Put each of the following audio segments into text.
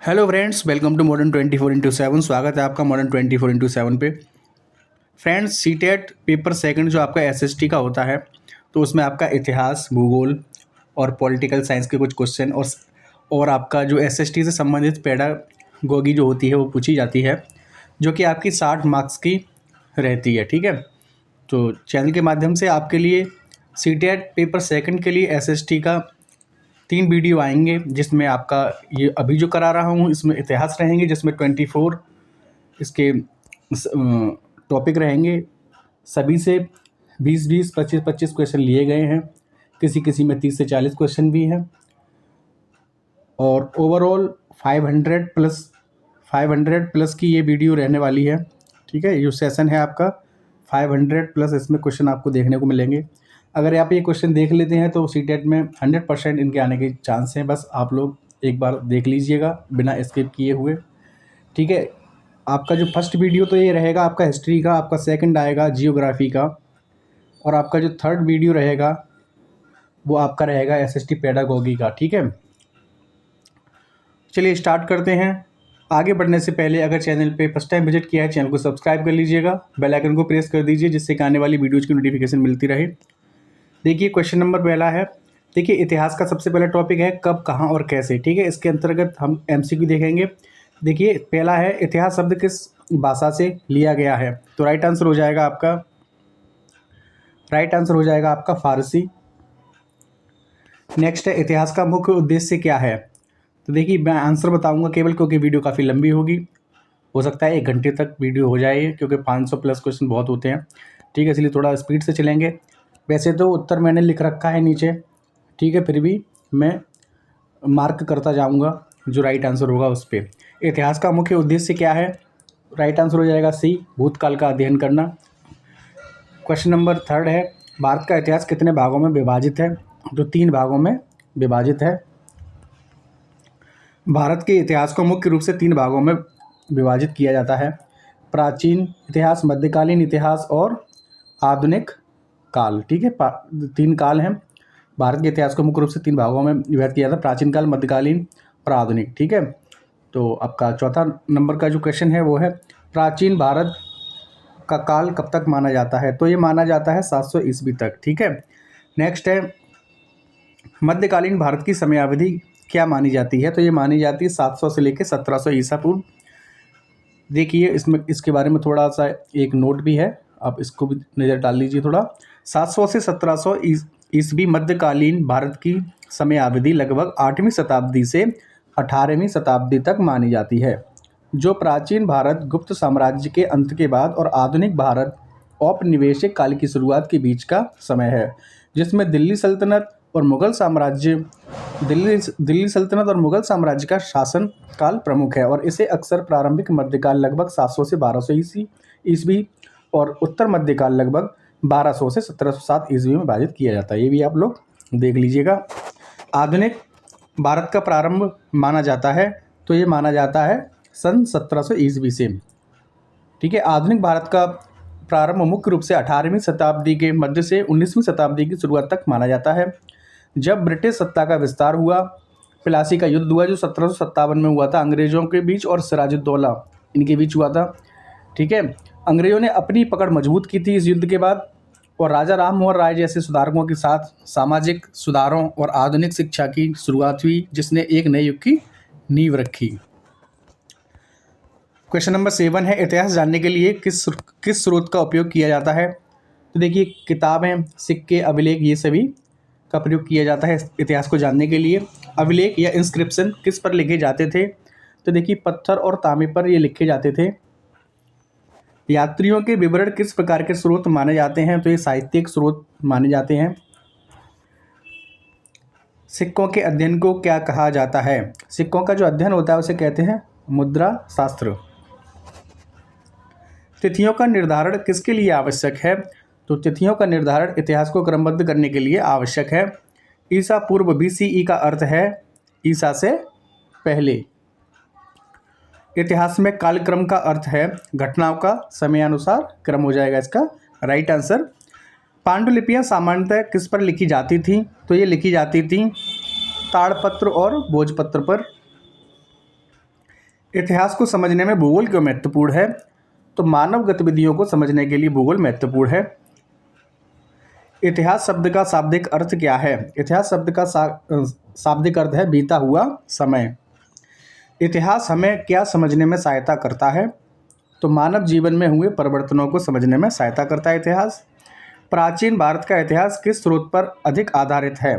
Hello friends, welcome to modern 24x7। स्वागत है आपका मॉडर्न 24x7 पे। फ्रेंड्स, सीटेट पेपर सेकंड जो आपका एसएसटी का होता है, तो उसमें आपका इतिहास, भूगोल और पॉलिटिकल साइंस के कुछ क्वेश्चन और आपका जो एसएसटी से संबंधित पेडागोगी जो होती है वो पूछी जाती है, जो कि आपकी 60 मार्क्स की रहती है। ठीक है, तो चैनल के माध्यम से आपके लिए सीटेट पेपर सेकंड के लिए एसएसटी का 3 वीडियो आएंगे, जिसमें आपका ये अभी जो करा रहा हूँ इसमें इतिहास रहेंगे, जिसमें 24 इसके टॉपिक रहेंगे। सभी से 20-20, 25-25 क्वेश्चन लिए गए हैं। किसी किसी में 30 से 40 क्वेश्चन भी हैं और ओवरऑल 500 प्लस की ये वीडियो रहने वाली है। ठीक है, ये सेशन है आपका 500 प्लस, इसमें क्वेश्चन आपको देखने को मिलेंगे। अगर आप ये क्वेश्चन देख लेते हैं तो सीटेट में 100% इनके आने के चांस हैं। बस आप लोग एक बार देख लीजिएगा बिना स्किप किए हुए। ठीक है, आपका जो फर्स्ट वीडियो तो ये रहेगा आपका हिस्ट्री का, आपका सेकंड आएगा जियोग्राफी का, और आपका जो थर्ड वीडियो रहेगा वो आपका रहेगा एसएसटी पेडागोगी का। ठीक है, चलिए स्टार्ट करते हैं। आगे बढ़ने से पहले अगर चैनल पे फर्स्ट टाइम विजिट किया है, चैनल को सब्सक्राइब कर लीजिएगा, बेल आइकन को प्रेस कर दीजिए, जिससे कि आने वाली वीडियोज़ की नोटिफिकेशन मिलती रहे। देखिए, क्वेश्चन नंबर पहला है। देखिए, इतिहास का सबसे पहला टॉपिक है कब, कहाँ और कैसे। ठीक है, इसके अंतर्गत हम एमसीक्यू देखेंगे। देखिए, पहला है इतिहास शब्द किस भाषा से लिया गया है, तो राइट आंसर हो जाएगा आपका फारसी। नेक्स्ट है इतिहास का मुख्य उद्देश्य क्या है। तो देखिए, मैं आंसर बताऊंगा केवल, क्योंकि वीडियो काफ़ी लंबी होगी, हो सकता है 1 घंटे तक वीडियो हो जाए, क्योंकि 500 प्लस क्वेश्चन बहुत होते हैं। ठीक है, इसलिए थोड़ा स्पीड से चलेंगे। वैसे तो उत्तर मैंने लिख रखा है नीचे, ठीक है, फिर भी मैं मार्क करता जाऊंगा जो राइट आंसर होगा उस पर। इतिहास का मुख्य उद्देश्य क्या है, राइट आंसर हो जाएगा सी, भूतकाल का अध्ययन करना। क्वेश्चन नंबर थर्ड है, भारत का इतिहास कितने भागों में विभाजित है, जो 3 भागों में विभाजित है। भारत के इतिहास को मुख्य रूप से 3 भागों में विभाजित किया जाता है, प्राचीन इतिहास, मध्यकालीन इतिहास और आधुनिक काल। ठीक है, 3 काल हैं। भारत के इतिहास को मुख्य रूप से 3 भागों में विभाजित किया जाता है, प्राचीन काल, मध्यकालीन और आधुनिक। ठीक है, तो आपका चौथा नंबर का जो क्वेश्चन है वो है प्राचीन भारत का काल कब तक माना जाता है, तो ये माना जाता है 700 ईस्वी तक। ठीक है, नेक्स्ट है मध्यकालीन भारत की समयावधि क्या मानी जाती है, तो ये मानी जाती है 700 से लेकर 1700 ईसा पूर्व। देखिए, इसमें इसके बारे में थोड़ा सा एक नोट भी है, आप इसको भी नज़र डाल लीजिए थोड़ा। 700 से 1700 ईस्वी मध्यकालीन भारत की समयावधि लगभग 8वीं शताब्दी से 18वीं शताब्दी तक मानी जाती है, जो प्राचीन भारत गुप्त साम्राज्य के अंत के बाद और आधुनिक भारत औपनिवेशिक काल की शुरुआत के बीच का समय है, जिसमें दिल्ली सल्तनत और मुगल साम्राज्य का शासन काल प्रमुख है, और इसे अक्सर प्रारंभिक मध्यकाल लगभग 700 से 1200 ईस्वी और उत्तर मध्यकाल लगभग 1200 से 1707 ईस्वी में विभाजित किया जाता है। ये भी आप लोग देख लीजिएगा। आधुनिक भारत का प्रारंभ माना जाता है, तो ये माना जाता है सन 1700 ईस्वी से। ठीक है, आधुनिक भारत का प्रारंभ मुख्य रूप से 18वीं शताब्दी के मध्य से 19वीं शताब्दी की शुरुआत तक माना जाता है, जब ब्रिटिश सत्ता का विस्तार हुआ। प्लासी का युद्ध हुआ जो 1757 में हुआ था, अंग्रेजों के बीच और सिराजुद्दौला इनके बीच हुआ था। ठीक है, अंग्रेजों ने अपनी पकड़ मजबूत की थी इस युद्ध के बाद, और राजा राम मोहन राय जैसे सुधारकों के साथ सामाजिक सुधारों और आधुनिक शिक्षा की शुरुआत हुई, जिसने एक नए युग की नींव रखी। क्वेश्चन नंबर 7 है, इतिहास जानने के लिए किस स्रोत का उपयोग किया जाता है। तो देखिए, किताबें, सिक्के, अभिलेख, ये सभी का प्रयोग किया जाता है इतिहास को जानने के लिए। अभिलेख या इंस्क्रिप्शन किस पर लिखे जाते थे, तो देखिए पत्थर और तांबे पर ये लिखे जाते थे। यात्रियों के विवरण किस प्रकार के स्रोत माने जाते हैं, तो ये साहित्यिक स्रोत माने जाते हैं। सिक्कों के अध्ययन को क्या कहा जाता है, सिक्कों का जो अध्ययन होता है उसे कहते हैं मुद्रा शास्त्र। तिथियों का निर्धारण किसके लिए आवश्यक है, तो तिथियों का निर्धारण इतिहास को क्रमबद्ध करने के लिए आवश्यक है। ईसा पूर्व BCE का अर्थ है ईसा से पहले। इतिहास में कालक्रम का अर्थ है घटनाओं का समयानुसार क्रम हो जाएगा इसका राइट आंसर। पांडुलिपियां सामान्यतः किस पर लिखी जाती थी, तो ये लिखी जाती थी ताड़पत्र और भोजपत्र पर। इतिहास को समझने में भूगोल क्यों महत्वपूर्ण है? तो मानव गतिविधियों को समझने के लिए भूगोल महत्वपूर्ण है। इतिहास शब्द का शाब्दिक अर्थ क्या है? इतिहास शब्द का शाब्दिक अर्थ है बीता हुआ समय। इतिहास हमें क्या समझने में सहायता करता है? तो मानव जीवन में हुए परिवर्तनों को समझने में सहायता करता है इतिहास। प्राचीन भारत का इतिहास किस स्रोत पर अधिक आधारित है?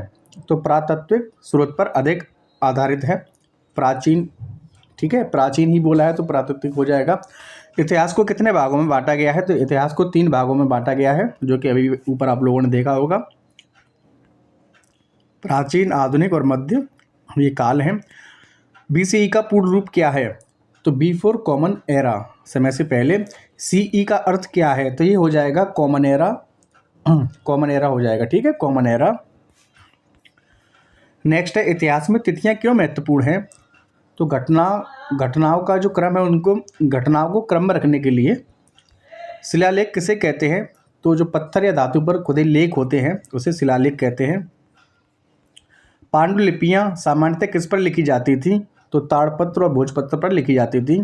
तो पुरातात्विक स्रोत पर अधिक आधारित है। प्राचीन, ठीक है, प्राचीन ही बोला है तो पुरातात्विक हो जाएगा। इतिहास को कितने भागों में बांटा गया है? तो इतिहास को 3 भागों में बांटा गया है, जो कि अभी ऊपर आप लोगों ने देखा होगा। प्राचीन, आधुनिक और मध्य, ये काल हैं। बीसीई का पूर्ण रूप क्या है? तो बिफोर कॉमन एरा, समय से पहले। सीई का अर्थ क्या है? तो ये हो जाएगा कॉमन एरा, कॉमन एरा हो जाएगा, ठीक है, कॉमन एरा। नेक्स्ट है, इतिहास में तिथियां क्यों महत्वपूर्ण हैं? तो घटनाओं का जो क्रम है, उनको घटनाओं को क्रम में रखने के लिए। शिलालेख किसे कहते हैं? तो जो पत्थर या धातु पर खुदे लेख होते हैं उसे शिलालेख कहते हैं। पांडुलिपियां सामान्यतः किस पर लिखी जाती थी? तो ताड़पत्र और भोजपत्र पर लिखी जाती थी।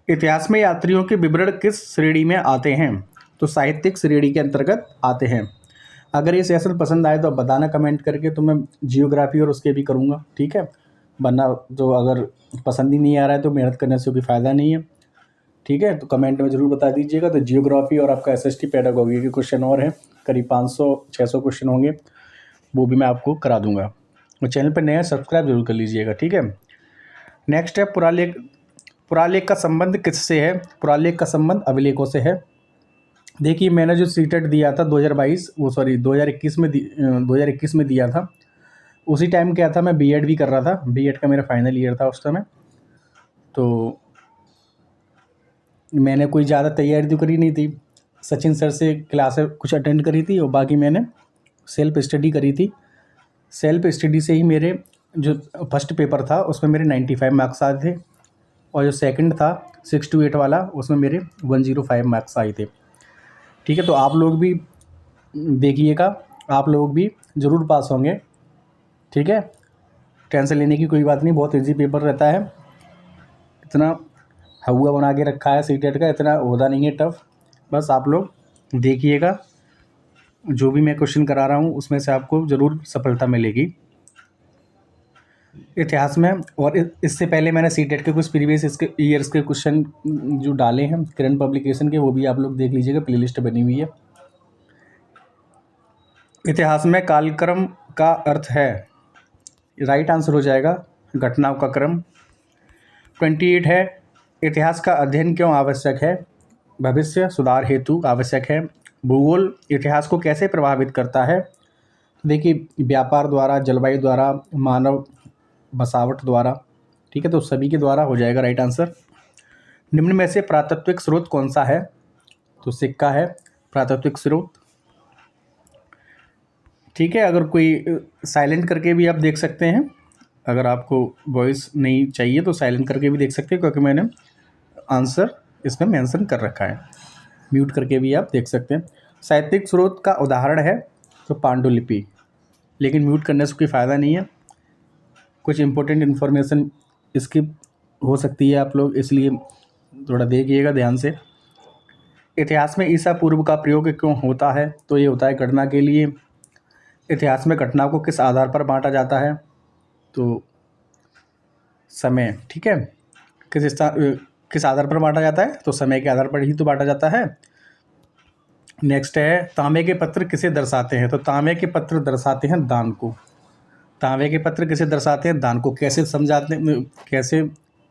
इतिहास में यात्रियों के विवरण किस श्रेणी में आते हैं? तो साहित्यिक श्रेणी के अंतर्गत आते हैं। अगर ये सेशन पसंद आए तो आप बताना कमेंट करके, तो मैं जियोग्राफी और उसके भी करूँगा, ठीक है। वरना जो अगर पसंद ही नहीं आ रहा है तो मेहनत करने से कोई फ़ायदा नहीं है, ठीक है। तो कमेंट में ज़रूर बता दीजिएगा। तो जियोग्राफी और आपका एसएसटी पेडागोगी के क्वेश्चन और हैं, करीब 500-600 क्वेश्चन होंगे, वो भी मैं आपको करा दूंगा। और चैनल पर नया सब्सक्राइब जरूर कर लीजिएगा, ठीक है। नेक्स्ट है, पुरालेख का संबंध किससे है? पुरालेख का संबंध अभिलेखों से है। देखिए, मैंने जो सीटेट दिया था 2021 में 2021 में दिया था, उसी टाइम क्या था, मैं बीएड भी कर रहा था, बीएड का मेरा फाइनल ईयर था उस समय। तो मैंने कोई ज़्यादा तैयारी तो करी नहीं थी, सचिन सर से क्लासेस कुछ अटेंड करी थी और बाकी मैंने सेल्फ स्टडी करी थी। सेल्फ स्टडी से ही मेरे जो फर्स्ट पेपर था उसमें मेरे 95 मार्क्स आए थे, और जो सेकंड था 6 to 8 वाला, उसमें मेरे 105 मार्क्स आए थे, ठीक है। तो आप लोग भी देखिएगा, आप लोग भी ज़रूर पास होंगे, ठीक है। टेंशन लेने की कोई बात नहीं, बहुत इजी पेपर रहता है, इतना हवा बना के रखा है सीटेट का, इतना होता नहीं है टफ। बस आप लोग देखिएगा, जो भी मैं क्वेश्चन करा रहा हूँ उसमें से आपको ज़रूर सफलता मिलेगी इतिहास में। और इससे पहले मैंने सीटेट के कुछ प्रीवियस इसके ईयर्स के क्वेश्चन जो डाले हैं करंट पब्लिकेशन के, वो भी आप लोग देख लीजिएगा, प्लेलिस्ट बनी हुई है। इतिहास में कालक्रम का अर्थ है, राइट आंसर हो जाएगा घटनाओं का क्रम। 28 है, इतिहास का अध्ययन क्यों आवश्यक है? भविष्य सुधार हेतु आवश्यक है। भूगोल इतिहास को कैसे प्रभावित करता है? देखिए, व्यापार द्वारा, जलवायु द्वारा, मानव बसावट द्वारा, ठीक है। तो सभी के द्वारा हो जाएगा राइट आंसर। निम्न में से पुरातात्विक स्रोत कौन सा है? तो सिक्का है पुरातात्विक स्रोत, ठीक है। अगर कोई साइलेंट करके भी आप देख सकते हैं, अगर आपको वॉइस नहीं चाहिए तो साइलेंट करके भी देख सकते हैं, क्योंकि मैंने आंसर इसमें मेंशन कर रखा है। म्यूट करके भी आप देख सकते हैं। साहित्यिक स्रोत का उदाहरण है तो पांडुलिपि, लेकिन म्यूट करने से कोई फ़ायदा नहीं है, कुछ इंपॉर्टेंट इन्फॉर्मेशन स्किप हो सकती है आप लोग, इसलिए थोड़ा देखिएगा ध्यान से। इतिहास में ईसा पूर्व का प्रयोग क्यों होता है? तो ये होता है गणना के लिए। इतिहास में घटनाओं को किस आधार पर बांटा जाता है? तो समय, ठीक है। किस आधार पर बांटा जाता है? तो समय के आधार पर ही तो बांटा जाता है। नेक्स्ट है, तांबे के पत्र किसे दर्शाते हैं? तो तांबे के पत्र दर्शाते हैं दान को। तांबे के पत्र किसे दर्शाते हैं? दान को। कैसे कैसे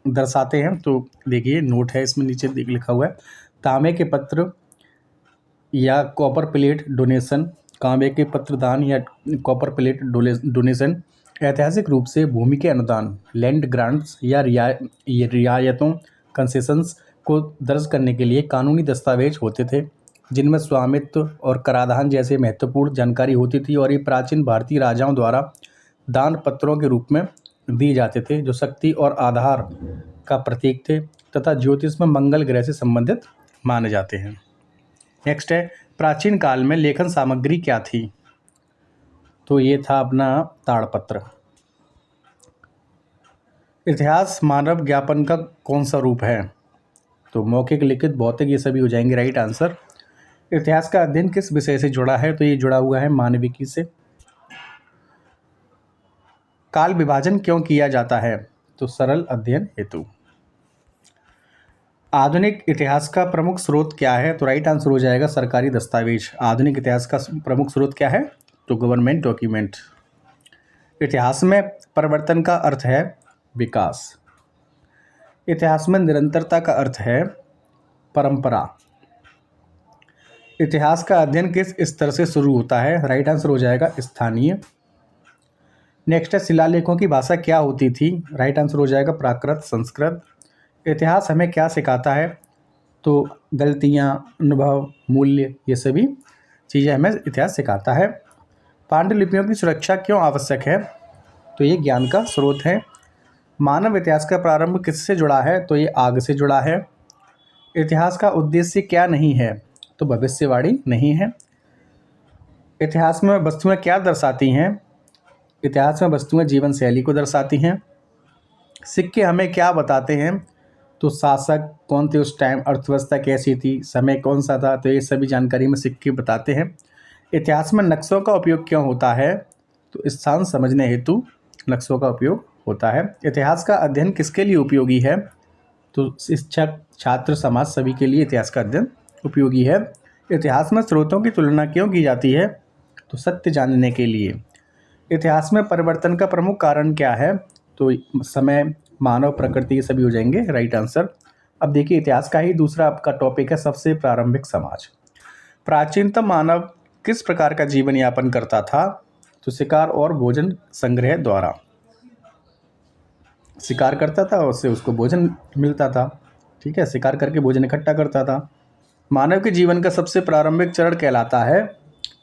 दर्शाते हैं? तो देखिए, नोट है इसमें नीचे लिखा हुआ है, तांबे के पत्र या कॉपर प्लेट डोनेशन, तांबे के पत्र दान या कॉपर प्लेट डोनेशन ऐतिहासिक रूप से भूमि के अनुदान, लैंड ग्रांट्स या रियायतों, कंसेशंस को दर्ज करने के लिए कानूनी दस्तावेज होते थे, जिनमें स्वामित्व और कराधान जैसे महत्वपूर्ण जानकारी होती थी, और ये प्राचीन भारतीय राजाओं द्वारा दान पत्रों के रूप में दिए जाते थे, जो शक्ति और आधार का प्रतीक थे तथा ज्योतिष में मंगल ग्रह से संबंधित माने जाते हैं। नेक्स्ट है, प्राचीन काल में लेखन सामग्री क्या थी? तो ये था अपना ताड़पत्र। इतिहास मानव ज्ञापन का कौन सा रूप है? तो मौखिक, लिखित, भौतिक, ये सभी हो जाएंगे राइट आंसर। इतिहास का अध्ययन किस विषय से जुड़ा है? तो ये जुड़ा हुआ है मानविकी से। काल विभाजन क्यों किया जाता है? तो सरल अध्ययन हेतु। आधुनिक इतिहास का प्रमुख स्रोत क्या है? तो राइट आंसर हो जाएगा सरकारी दस्तावेज। आधुनिक इतिहास का प्रमुख स्रोत क्या है? तो गवर्नमेंट डॉक्यूमेंट। इतिहास में परिवर्तन का अर्थ है विकास। इतिहास में निरंतरता का अर्थ है परंपरा। इतिहास का अध्ययन किस स्तर से शुरू होता है? राइट आंसर हो जाएगा स्थानीय। नेक्स्ट है शिलालेखों की भाषा क्या होती थी? राइट आंसर हो जाएगा प्राकृत, संस्कृत। इतिहास हमें क्या सिखाता है? तो गलतियाँ, अनुभव, मूल्य, ये सभी चीज़ें हमें इतिहास सिखाता है। पांडुलिपियों की सुरक्षा क्यों आवश्यक है? तो ये ज्ञान का स्रोत है। मानव इतिहास का प्रारंभ किससे जुड़ा है? तो ये आग से जुड़ा है। इतिहास का उद्देश्य क्या नहीं है? तो भविष्यवाणी नहीं है। इतिहास में वस्तुएं क्या दर्शाती हैं? इतिहास में वस्तुएं जीवन शैली को दर्शाती हैं। सिक्के हमें क्या बताते हैं? तो शासक कौन थे उस टाइम, अर्थव्यवस्था कैसी थी, समय कौन सा था, तो ये सभी जानकारी में सिक्के बताते हैं। इतिहास में नक्शों का उपयोग क्यों होता है? तो स्थान समझने हेतु नक्शों का उपयोग होता है। इतिहास का अध्ययन किसके लिए उपयोगी है? तो शिक्षक, छात्र, समाज सभी के लिए इतिहास का अध्ययन उपयोगी है। इतिहास में स्रोतों की तुलना क्यों की जाती है? तो सत्य जानने के लिए। इतिहास में परिवर्तन का प्रमुख कारण क्या है? तो समय, मानव, प्रकृति, ये सभी हो जाएंगे राइट आंसर। अब देखिए इतिहास का ही दूसरा आपका टॉपिक है सबसे प्रारंभिक समाज। प्राचीनतम मानव किस प्रकार का जीवन यापन करता था? तो शिकार और भोजन संग्रह द्वारा। शिकार करता था, उससे उसको भोजन मिलता था। ठीक है, शिकार करके भोजन इकट्ठा करता था। मानव के जीवन का सबसे प्रारंभिक चरण कहलाता है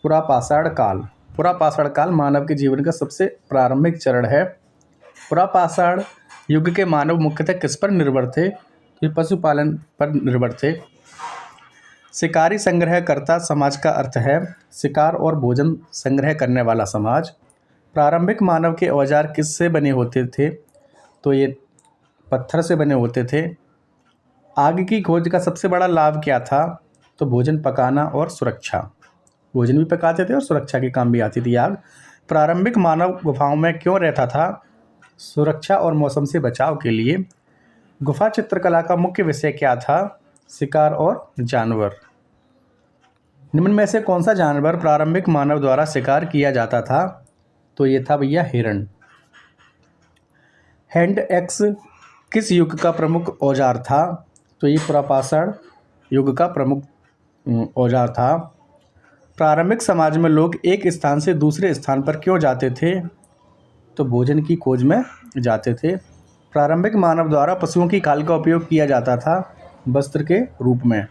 पुरापाषाण काल। पुरापाषाण काल मानव के जीवन का सबसे प्रारंभिक चरण है। पुरापाषाण युग के मानव मुख्यतः किस पर निर्भर थे? ये पशुपालन पर निर्भर थे। शिकारी संग्रहकर्ता समाज का अर्थ है शिकार और भोजन संग्रह करने वाला समाज। प्रारंभिक मानव के औजार किससे बने होते थे? तो ये पत्थर से बने होते थे। आग की खोज का सबसे बड़ा लाभ क्या था? तो भोजन पकाना और सुरक्षा। भोजन भी पकाते थे और सुरक्षा के काम भी आती थी आग। प्रारंभिक मानव गुफाओं में क्यों रहता था? सुरक्षा और मौसम से बचाव के लिए। गुफा चित्रकला का मुख्य विषय क्या था? शिकार और जानवर। निम्न में से कौन सा जानवर प्रारंभिक मानव द्वारा शिकार किया जाता था? तो ये था भैया हिरण। हैंड एक्स किस युग का प्रमुख औजार था? तो ये पुरापाषाण युग का प्रमुख औजार था। प्रारंभिक समाज में लोग एक स्थान से दूसरे स्थान पर क्यों जाते थे? तो भोजन की खोज में जाते थे। प्रारंभिक मानव द्वारा पशुओं की खाल का उपयोग किया जाता था वस्त्र के रूप में।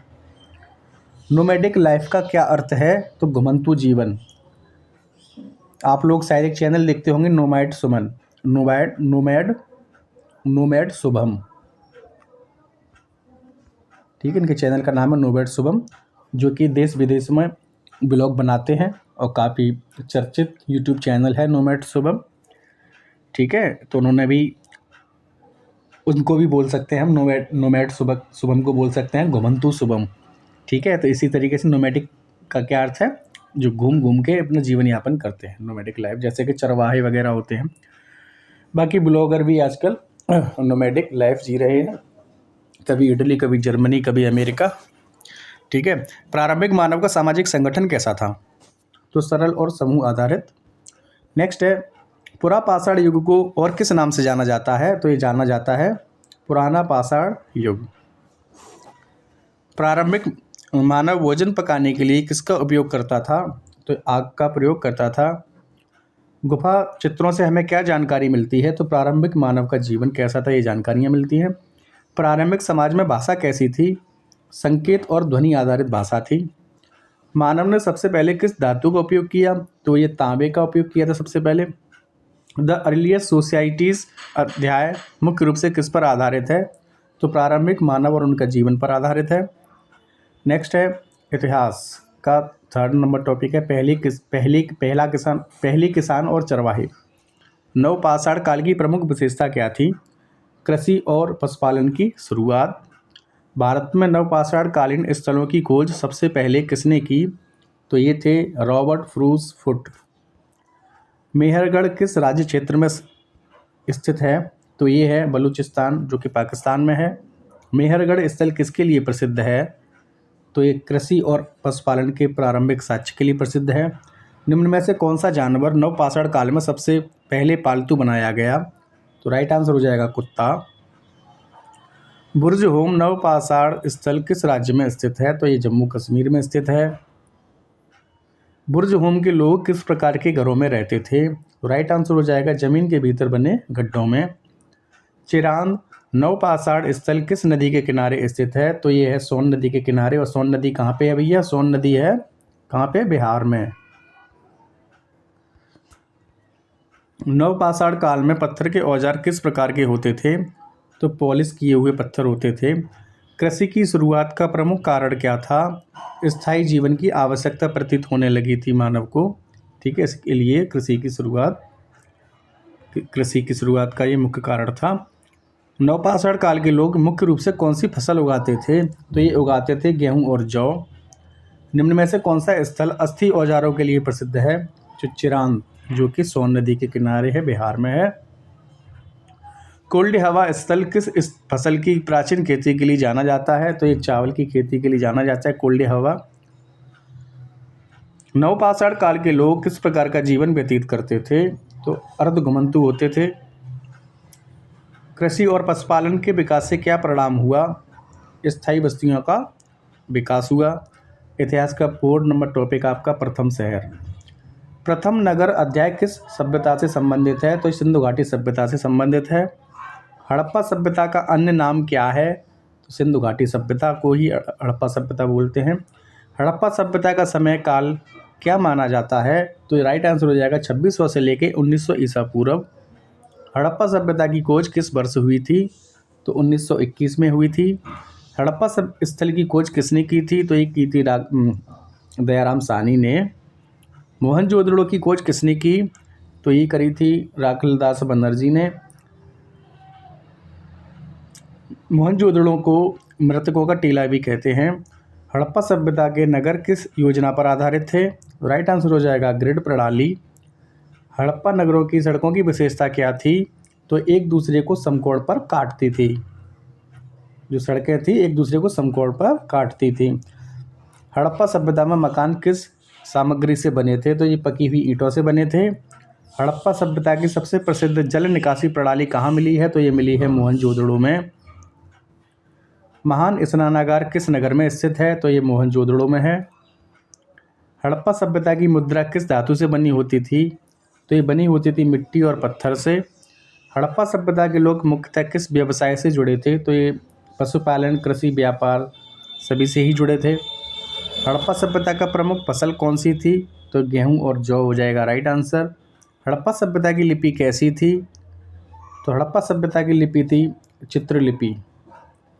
नोमैडिक लाइफ का क्या अर्थ है? तो घुमंतु जीवन। आप लोग शायद एक चैनल देखते होंगे नोमैड सुमन, नोमैड शुभम। ठीक है, इनके चैनल का नाम है नोमैड शुभम, जो कि देश विदेश में ब्लॉग बनाते हैं और काफ़ी चर्चित यूट्यूब चैनल है नोमैड शुभम। ठीक है, तो उन्होंने भी, उनको भी बोल सकते हैं हम नोमैड शुभम को बोल सकते हैं घुमंतु शुभम। ठीक है, तो इसी तरीके से नोमैडिक का क्या अर्थ है? जो घूम घूम के अपना जीवन यापन करते हैं, नोमैडिक लाइफ, जैसे कि चरवाहे वगैरह होते हैं। बाकी ब्लॉगर भी आजकल नोमैडिक लाइफ जी रहे हैं, कभी इटली, कभी जर्मनी, कभी अमेरिका। ठीक है, प्रारंभिक मानव का सामाजिक संगठन कैसा था? तो सरल और समूह आधारित। नेक्स्ट है पुरापाषाण युग को और किस नाम से जाना जाता है? तो ये जाना जाता है पुराना पाषाण युग। प्रारंभिक मानव भोजन पकाने के लिए किसका उपयोग करता था? तो आग का प्रयोग करता था। गुफा चित्रों से हमें क्या जानकारी मिलती है? तो प्रारंभिक मानव का जीवन कैसा था, ये जानकारियाँ मिलती हैं। प्रारंभिक समाज में भाषा कैसी थी? संकेत और ध्वनि आधारित भाषा थी। मानव ने सबसे पहले किस धातु का उपयोग किया? तो ये तांबे का उपयोग किया था सबसे पहले। द अर्लीस्ट सोसाइटीज़ अध्याय मुख्य रूप से किस पर आधारित है? तो प्रारंभिक मानव और उनका जीवन पर आधारित है। नेक्स्ट है इतिहास का थर्ड नंबर टॉपिक है पहली किसान और चरवाहे। नवपाषाण काल की प्रमुख विशेषता क्या थी? कृषि और पशुपालन की शुरुआत। भारत में नवपाषाण कालीन स्थलों की खोज सबसे पहले किसने की? तो ये थे रॉबर्ट फ्रूस फुट। मेहरगढ़ किस राज्य क्षेत्र में स्थित है? तो ये है बलूचिस्तान, जो कि पाकिस्तान में है। मेहरगढ़ स्थल किसके लिए प्रसिद्ध है? तो ये कृषि और पशुपालन के प्रारंभिक साक्ष्य के लिए प्रसिद्ध है। निम्न में से कौन सा जानवर नवपाषाण काल में सबसे पहले पालतू बनाया गया? तो राइट आंसर हो जाएगा कुत्ता। बुर्ज होम नवपाषाण स्थल किस राज्य में स्थित है? तो ये जम्मू कश्मीर में स्थित है। बुर्ज होम के लोग किस प्रकार के घरों में रहते थे? तो राइट आंसर हो जाएगा जमीन के भीतर बने गड्ढों में। चिरांद नवपाषाण स्थल किस नदी के किनारे स्थित है? तो ये है सोन नदी के किनारे। और सोन नदी कहाँ पे है भैया? सोन नदी है कहाँ पे? बिहार में। नवपाषाण काल में पत्थर के औजार किस प्रकार के होते थे? तो पॉलिश किए हुए पत्थर होते थे। कृषि की शुरुआत का प्रमुख कारण क्या था? स्थायी जीवन की आवश्यकता प्रतीत होने लगी थी मानव को। ठीक है, इसके लिए कृषि की शुरुआत का ये मुख्य कारण था। नवपाषाण काल के लोग मुख्य रूप से कौन सी फसल उगाते थे? तो ये उगाते थे गेहूं और जौ। निम्न में से कौन सा स्थल अस्थि औजारों के लिए प्रसिद्ध है? चिरांद, जो कि सोन नदी के किनारे है, बिहार में है। कोल्ड हवा स्थल किस इस फसल की प्राचीन खेती के लिए जाना जाता है? तो ये चावल की खेती के लिए जाना जाता है कोल्ड हवा। नवपाषाण काल के लोग किस प्रकार का जीवन व्यतीत करते थे? तो अर्धघुमंतु होते थे। कृषि और पशुपालन के विकास से क्या परिणाम हुआ? स्थायी बस्तियों का विकास हुआ। इतिहास का 4 नंबर टॉपिक आपका प्रथम शहर। प्रथम नगर अध्याय किस सभ्यता से संबंधित है? तो सिंधु घाटी सभ्यता से संबंधित है। हड़प्पा सभ्यता का अन्य नाम क्या है? तो सिंधु घाटी सभ्यता को ही हड़प्पा सभ्यता बोलते हैं। हड़प्पा सभ्यता का समय काल क्या माना जाता है? तो राइट आंसर हो जाएगा 2600 से लेके 1900 ईसा पूर्व। हड़प्पा सभ्यता की खोज किस वर्ष हुई थी? तो 1921 में हुई थी। हड़प्पा स्थल की खोज किसने की थी? तो ये की थी दयाराम साहनी ने। मोहनजोदड़ो की खोज किसने की? तो ये करी थी राखलदास बनर्जी ने। मोहनजोदड़ो को मृतकों का टीला भी कहते हैं। हड़प्पा सभ्यता के नगर किस योजना पर आधारित थे? राइट आंसर हो जाएगा ग्रिड प्रणाली। हड़प्पा नगरों की सड़कों की विशेषता क्या थी? तो एक दूसरे को समकोण पर काटती थी। जो सड़कें थी एक दूसरे को समकोण पर काटती थी। हड़प्पा सभ्यता में मकान किस सामग्री से बने थे? तो ये पकी हुई ईंटों से बने थे। हड़प्पा सभ्यता की सबसे प्रसिद्ध जल निकासी प्रणाली कहाँ मिली है? तो ये मिली है मोहनजोदड़ो में। महान स्नानागार किस नगर में स्थित है? तो ये मोहनजोदड़ो में है। हड़प्पा सभ्यता की मुद्रा किस धातु से बनी होती थी? तो ये बनी होती थी मिट्टी और पत्थर से। हड़प्पा सभ्यता के लोग मुख्यतः किस व्यवसाय से जुड़े थे? तो ये पशुपालन, कृषि, व्यापार सभी से ही जुड़े थे। हड़प्पा सभ्यता का प्रमुख फसल कौन सी थी? तो गेहूं और जौ हो जाएगा राइट आंसर। हड़प्पा सभ्यता की लिपि कैसी थी? तो हड़प्पा सभ्यता की लिपि थी चित्रलिपि।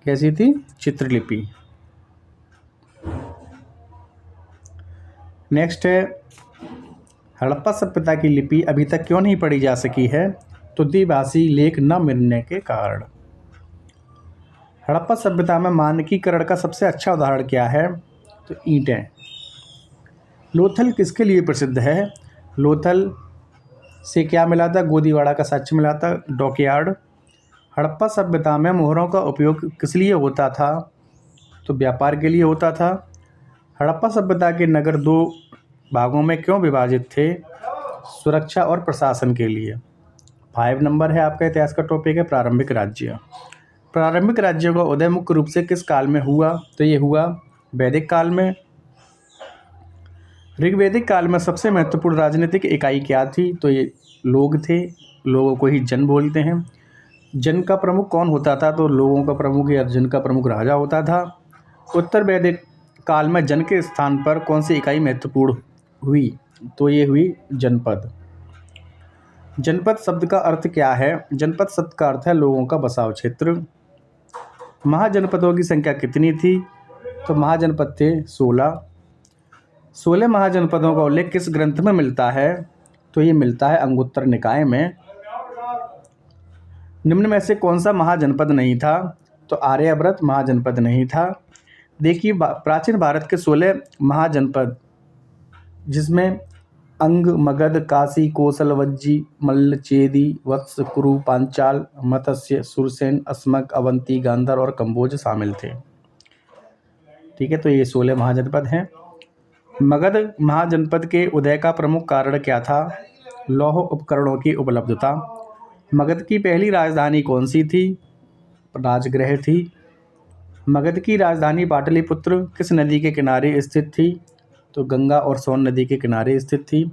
कैसी थी? चित्रलिपि। नेक्स्ट है हड़प्पा सभ्यता की लिपि अभी तक क्यों नहीं पढ़ी जा सकी है? तो द्विभाषी लेख न मिलने के कारण। हड़प्पा सभ्यता में मानकीकरण का सबसे अच्छा उदाहरण क्या है? तो ईंटें। लोथल किसके लिए प्रसिद्ध है? लोथल से क्या मिला था? गोदीवाड़ा का साक्ष्य मिला था, डॉकयार्ड। हड़प्पा सभ्यता में मोहरों का उपयोग किस लिए होता था? तो व्यापार के लिए होता था। हड़प्पा सभ्यता के नगर 2 भागों में क्यों विभाजित थे? सुरक्षा और प्रशासन के लिए। 5 नंबर है आपका इतिहास का टॉपिक है प्रारंभिक राज्य। प्रारंभिक राज्यों का उदय मुख्य रूप से किस काल में हुआ? तो ये हुआ वैदिक काल में। ऋग्वैदिक काल में सबसे महत्वपूर्ण राजनीतिक इकाई क्या थी? तो ये लोग थे। लोगों को ही जन बोलते हैं। जन का प्रमुख कौन होता था? तो लोगों का प्रमुख या जन का प्रमुख राजा होता था। उत्तर वैदिक काल में जन के स्थान पर कौन सी इकाई महत्वपूर्ण हुई? तो ये हुई जनपद। जनपद शब्द का अर्थ क्या है? जनपद शब्द का अर्थ है लोगों का बसाव क्षेत्र। महाजनपदों की संख्या कितनी थी? तो महाजनपद थे 16। 16 महाजनपदों का उल्लेख किस ग्रंथ में मिलता है? तो ये मिलता है अंगुत्तर निकाय में। निम्न में से कौन सा महाजनपद नहीं था? तो आर्यावर्त महाजनपद नहीं था। देखिए प्राचीन भारत के 16 महाजनपद, जिसमें अंग, मगध, काशी, कौशल, वज्जी, मल्ल, चेदी, वत्स, कुरु, पांचाल, मत्स्य, सुरसेन, अस्मक, अवंती, गांधार और कंबोज शामिल थे। ठीक है, तो ये 16 महाजनपद हैं। मगध महाजनपद के उदय का प्रमुख कारण क्या था? लौह उपकरणों की उपलब्धता। मगध की पहली राजधानी कौन सी थी? राजगृह थी। मगध की राजधानी पाटलिपुत्र किस नदी के किनारे स्थित थी? तो गंगा और सोन नदी के किनारे स्थित थी।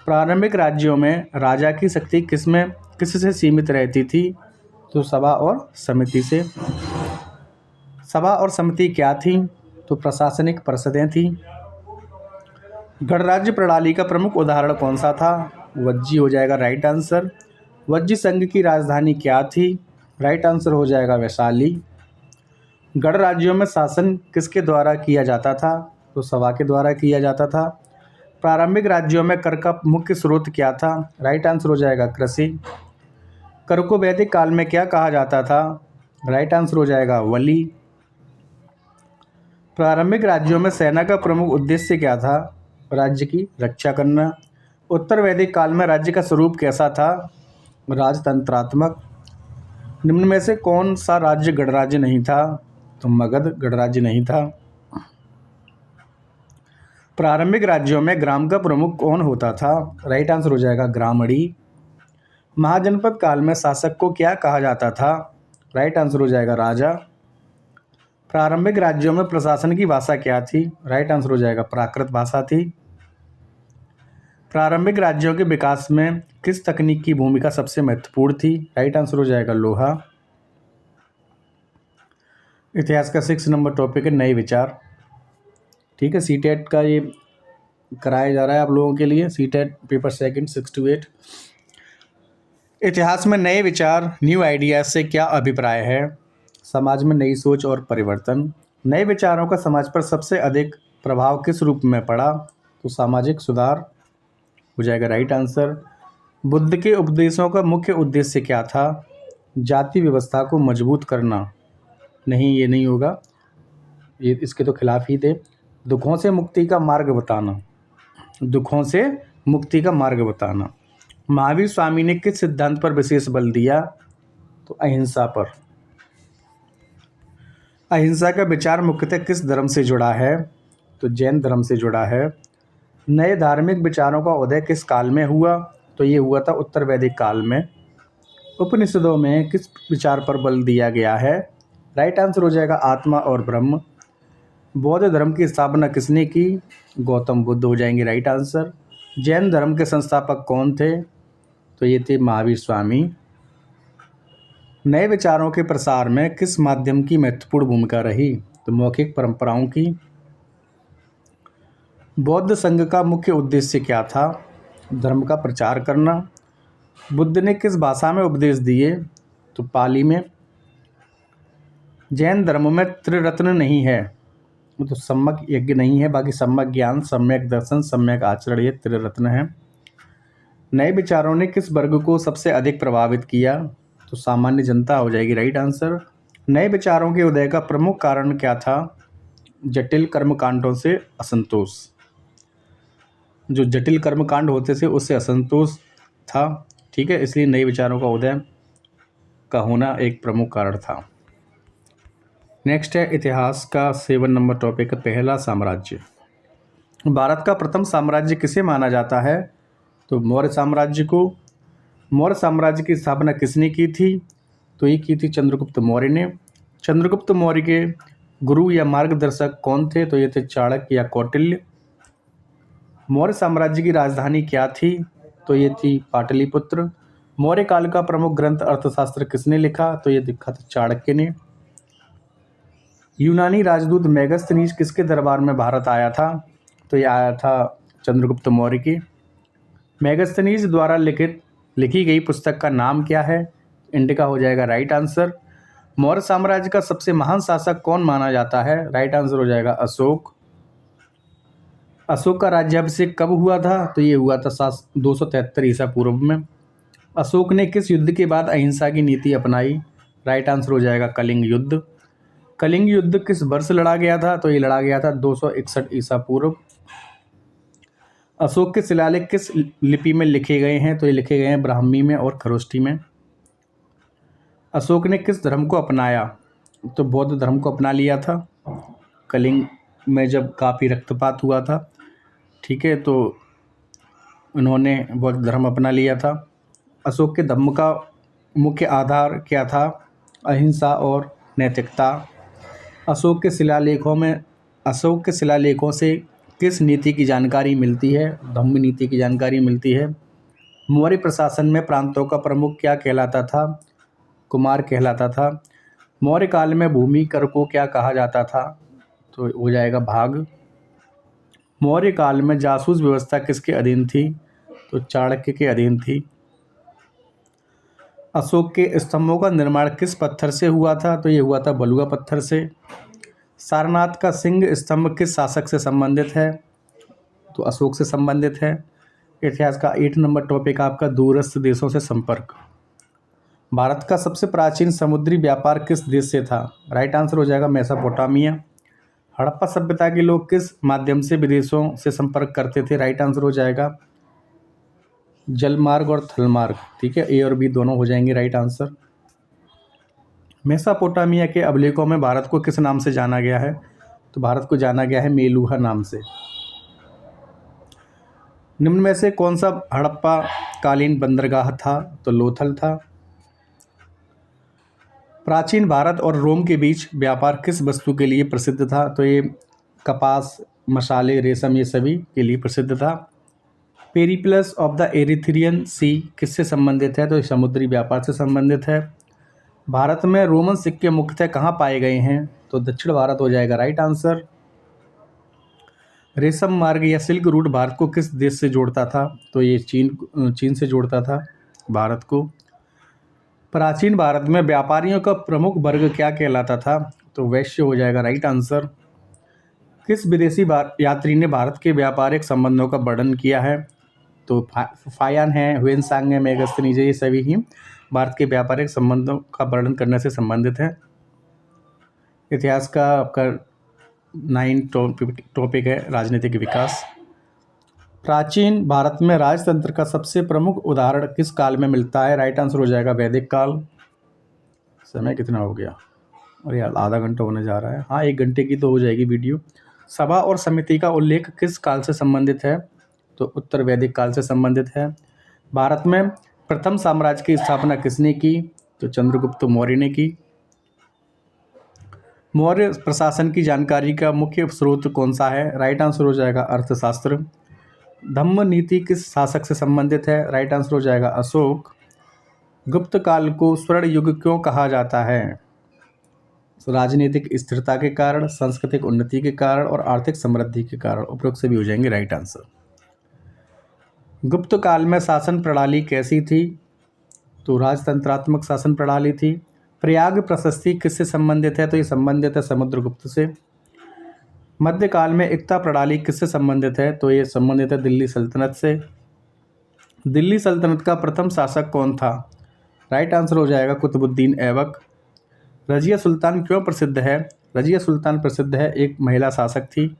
प्रारंभिक राज्यों में राजा की शक्ति किससे सीमित रहती थी? तो सभा और समिति से। सभा और समिति क्या थी? तो प्रशासनिक परिषदें थी। गणराज्य प्रणाली का प्रमुख उदाहरण कौन सा था? वज्जी हो जाएगा राइट आंसर। वज्जी संघ की राजधानी क्या थी? राइट आंसर हो जाएगा वैशाली। गणराज्यों में शासन किसके द्वारा किया जाता था? तो सभा के द्वारा किया जाता था। प्रारंभिक राज्यों में कर का मुख्य स्रोत क्या था? राइट आंसर हो जाएगा कृषि। कर को वैदिक काल में क्या कहा जाता था? राइट आंसर हो जाएगा वली। प्रारंभिक राज्यों में सेना का प्रमुख उद्देश्य क्या था? राज्य की रक्षा करना। उत्तर वैदिक काल में राज्य का स्वरूप कैसा था? राजतंत्रात्मक। निम्न में से कौन सा राज्य गणराज्य नहीं था? तो मगध गणराज्य नहीं था। प्रारंभिक राज्यों में ग्राम का प्रमुख कौन होता था? राइट आंसर हो जाएगा ग्रामणी। महाजनपद काल में शासक को क्या कहा जाता था? राइट आंसर हो जाएगा राजा। प्रारंभिक राज्यों में प्रशासन की भाषा क्या थी? राइट आंसर हो जाएगा प्राकृत भाषा थी। प्रारंभिक राज्यों के विकास में किस तकनीक की भूमिका सबसे महत्वपूर्ण थी? राइट आंसर हो जाएगा लोहा। इतिहास का 6 नंबर टॉपिक है नए विचार। ठीक है, सीटेट का ये कराया जा रहा है आप लोगों के लिए, सीटेट पेपर सेकंड 6 to 8। इतिहास में नए विचार, न्यू आइडियाज से क्या अभिप्राय है? समाज में नई सोच और परिवर्तन। नए विचारों का समाज पर सबसे अधिक प्रभाव किस रूप में पड़ा? तो सामाजिक सुधार हो जाएगा राइट आंसर। बुद्ध के उपदेशों का मुख्य उद्देश्य क्या था? जाति व्यवस्था को मजबूत करना। नहीं, ये नहीं होगा, ये इसके तो खिलाफ ही थे। दुखों से मुक्ति का मार्ग बताना। दुखों से मुक्ति का मार्ग बताना। महावीर स्वामी ने किस सिद्धांत पर विशेष बल दिया? तो अहिंसा पर। अहिंसा का विचार मुख्यतः किस धर्म से जुड़ा है? तो जैन धर्म से जुड़ा है। नए धार्मिक विचारों का उदय किस काल में हुआ? तो ये हुआ था उत्तर वैदिक काल में। उपनिषदों में किस विचार पर बल दिया गया है? राइट आंसर हो जाएगा आत्मा और ब्रह्म। बौद्ध धर्म की स्थापना किसने की? गौतम बुद्ध हो जाएंगे राइट आंसर। जैन धर्म के संस्थापक कौन थे? तो ये थे महावीर स्वामी। नए विचारों के प्रसार में किस माध्यम की महत्वपूर्ण भूमिका रही? तो मौखिक परंपराओं की। बौद्ध संघ का मुख्य उद्देश्य क्या था? धर्म का प्रचार करना। बुद्ध ने किस भाषा में उपदेश दिए? तो पाली में। जैन धर्म में त्रिरत्न नहीं है, तो सम्यक यज्ञ नहीं है, बाकी सम्यक ज्ञान, सम्यक दर्शन, सम्यक आचरण, ये त्रिरत्न है। नए विचारों ने किस वर्ग को सबसे अधिक प्रभावित किया? तो सामान्य जनता हो जाएगी राइट आंसर। नए विचारों के उदय का प्रमुख कारण क्या था? जटिल कर्मकांडों से असंतोष। जो जटिल कर्मकांड होते थे उससे असंतोष था। ठीक है, इसलिए नए विचारों का उदय का होना एक प्रमुख कारण था। नेक्स्ट है इतिहास का 7 नंबर टॉपिक है पहला साम्राज्य। भारत का प्रथम साम्राज्य किसे माना जाता है? तो मौर्य साम्राज्य को। मौर्य साम्राज्य की स्थापना किसने की थी? तो ये की थी चंद्रगुप्त मौर्य ने। चंद्रगुप्त मौर्य के गुरु या मार्गदर्शक कौन थे? तो ये थे चाणक्य या कौटिल्य। मौर्य साम्राज्य की राजधानी क्या थी? तो ये थी पाटलिपुत्र। मौर्य काल का प्रमुख ग्रंथ अर्थशास्त्र किसने लिखा? तो ये लिखा था चाणक्य ने। यूनानी राजदूत मेगस्थनीज किसके दरबार में भारत आया था? तो ये आया था चंद्रगुप्त मौर्य की। मेगस्थनीज द्वारा लिखी गई पुस्तक का नाम क्या है? इंडिका हो जाएगा राइट आंसर। मौर्य साम्राज्य का सबसे महान शासक कौन माना जाता है? राइट आंसर हो जाएगा अशोक। अशोक का राज्याभिषेक कब हुआ था? तो ये हुआ था 273 ईसा पूर्व में। अशोक ने किस युद्ध के बाद अहिंसा की नीति अपनाई? राइट आंसर हो जाएगा कलिंग युद्ध। कलिंग युद्ध किस वर्ष लड़ा गया था? तो ये लड़ा गया था 261 ईसा पूर्व। अशोक के शिलालेख किस लिपि में लिखे गए हैं? तो ये लिखे गए हैं ब्राह्मी में और खरोष्ठी में। अशोक ने किस धर्म को अपनाया? तो बौद्ध धर्म को अपना लिया था कलिंग में जब काफ़ी रक्तपात हुआ था, ठीक है, तो उन्होंने बौद्ध धर्म अपना लिया था। अशोक के धम्म का मुख्य आधार क्या था? अहिंसा और नैतिकता। अशोक के शिलालेखों से किस नीति की जानकारी मिलती है? धम्म नीति की जानकारी मिलती है। मौर्य प्रशासन में प्रांतों का प्रमुख क्या कहलाता था? कुमार कहलाता था। मौर्य काल में भूमि कर को क्या कहा जाता था? तो हो जाएगा भाग। मौर्य काल में जासूस व्यवस्था किसके अधीन थी? तो चाणक्य के अधीन थी। अशोक के स्तंभों का निर्माण किस पत्थर से हुआ था? तो ये हुआ था बलुआ पत्थर से। सारनाथ का सिंह स्तंभ किस शासक से संबंधित है? तो अशोक से संबंधित है। इतिहास का 8 नंबर टॉपिक आपका दूरस्थ देशों से संपर्क। भारत का सबसे प्राचीन समुद्री व्यापार किस देश से था? राइट आंसर हो जाएगा मेसोपोटामिया। हड़प्पा सभ्यता के लोग किस माध्यम से विदेशों से संपर्क करते थे? राइट आंसर हो जाएगा जलमार्ग और थलमार्ग, ठीक है, ए और बी दोनों हो जाएंगे राइट आंसर। मेसोपोटामिया के अभिलेखों में भारत को किस नाम से जाना गया है? तो भारत को जाना गया है मेलुहा नाम से। निम्न में से कौन सा हड़प्पा कालीन बंदरगाह था? तो लोथल था। प्राचीन भारत और रोम के बीच व्यापार किस वस्तु के लिए प्रसिद्ध था? तो ये कपास, मसाले, रेशम, ये सभी के लिए प्रसिद्ध था। पेरिप्लस ऑफ द एरिथ्रियन सी किससे संबंधित है? तो ये समुद्री व्यापार से संबंधित है। भारत में रोमन सिक्के मुख्यतः कहाँ पाए गए हैं? तो दक्षिण भारत हो जाएगा राइट आंसर। रेशम मार्ग या सिल्क रूट भारत को किस देश से जोड़ता था? तो ये चीन से जोड़ता था भारत को। प्राचीन भारत में व्यापारियों का प्रमुख वर्ग क्या कहलाता था? तो वैश्य हो जाएगा राइट आंसर। किस विदेशी यात्री ने भारत के व्यापारिक संबंधों का वर्णन किया है? तो फायान है, ह्वेनसांग है, मेगस्थनीज, ये सभी ही भारत के व्यापारिक संबंधों का वर्णन करने से संबंधित है। इतिहास का आपका 9 टॉपिक है राजनीतिक विकास। प्राचीन भारत में राजतंत्र का सबसे प्रमुख उदाहरण किस काल में मिलता है? राइट आंसर हो जाएगा वैदिक काल। समय कितना हो गया? अरे यार आधा घंटा होने जा रहा है। हाँ, 1 घंटे की तो हो जाएगी वीडियो। सभा और समिति का उल्लेख किस काल से संबंधित है? तो उत्तर वैदिक काल से संबंधित है। भारत में प्रथम साम्राज्य की स्थापना किसने की? तो चंद्रगुप्त मौर्य ने की। मौर्य प्रशासन की जानकारी का मुख्य स्रोत कौन सा है? राइट आंसर हो जाएगा अर्थशास्त्र। धम्म नीति किस शासक से संबंधित है? राइट आंसर हो जाएगा अशोक। गुप्त काल को स्वर्ण युग क्यों कहा जाता है? राजनीतिक स्थिरता के कारण, सांस्कृतिक उन्नति के कारण और आर्थिक समृद्धि के कारण। उपरोक्त सभी हो जाएंगे राइट आंसर। गुप्त काल में शासन प्रणाली कैसी थी? तो राजतंत्रात्मक शासन प्रणाली थी। प्रयाग प्रशस्ति किससे संबंधित है? तो ये संबंधित है समुद्रगुप्त से। मध्यकाल में एकता प्रणाली किससे संबंधित है? तो ये संबंधित है दिल्ली सल्तनत से। दिल्ली सल्तनत का प्रथम शासक कौन था? राइट आंसर हो जाएगा कुतुबुद्दीन ऐबक। रजिया सुल्तान क्यों प्रसिद्ध है? रजिया सुल्तान प्रसिद्ध है, एक महिला शासक थी।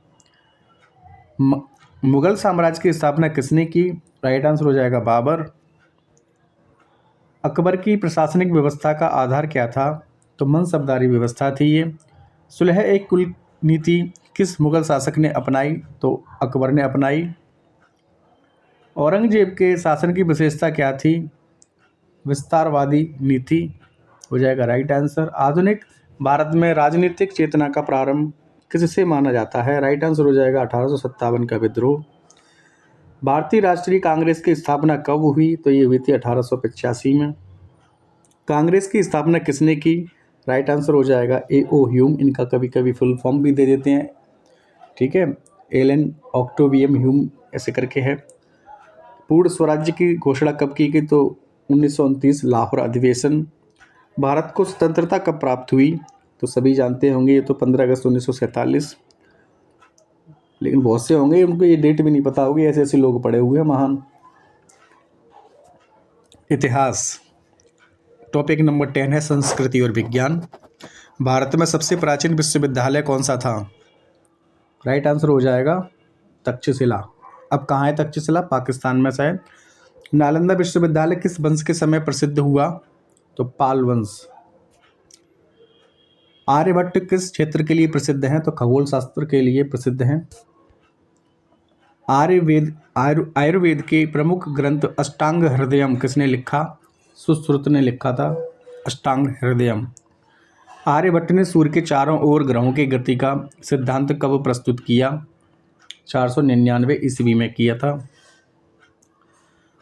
मुगल साम्राज्य की स्थापना किसने की? राइट आंसर हो जाएगा बाबर। अकबर की प्रशासनिक व्यवस्था का आधार क्या था? तो मनसबदारी व्यवस्था थी ये। सुलह एक कुल नीति किस मुगल शासक ने अपनाई? तो अकबर ने अपनाई। औरंगजेब के शासन की विशेषता क्या थी? विस्तारवादी नीति हो जाएगा राइट आंसर। आधुनिक भारत में राजनीतिक चेतना का प्रारंभ किससे माना जाता है? राइट आंसर हो जाएगा 1857 का विद्रोह। भारतीय राष्ट्रीय कांग्रेस की स्थापना कब हुई? तो ये हुई थी 1885 में। कांग्रेस की स्थापना किसने की? राइट आंसर हो जाएगा A.O. ह्यूम। इनका कभी कभी फुल फॉर्म भी दे देते हैं, ठीक है, एलन ऑक्टेवियम ह्यूम ऐसे करके है। पूर्ण स्वराज्य की घोषणा कब की गई? तो 1929 लाहौर अधिवेशन। भारत को स्वतंत्रता कब प्राप्त हुई? तो सभी जानते होंगे, ये तो 15 अगस्त 1947। लेकिन बहुत से होंगे उनको ये डेट भी नहीं पता होगी, ऐसे ऐसे लोग पड़े हुए हैं महान। इतिहास। टॉपिक नंबर 10 है संस्कृति और विज्ञान। भारत में सबसे प्राचीन विश्वविद्यालय कौन सा था? राइट आंसर हो जाएगा तक्षशिला। अब कहाँ है तक्षशिला? पाकिस्तान में से है। नालंदा विश्वविद्यालय किस वंश के समय प्रसिद्ध हुआ? तो पाल वंश। आर्यभट्ट किस क्षेत्र के लिए प्रसिद्ध हैं? तो खगोल शास्त्र के लिए प्रसिद्ध हैं। आयुर्वेद के प्रमुख ग्रंथ अष्टांग हृदयम किसने लिखा? सुश्रुत ने लिखा था अष्टांग हृदयम। आर्यभट्ट ने सूर्य के चारों ओर ग्रहों की गति का सिद्धांत कब प्रस्तुत किया? 499 ईस्वी में किया था।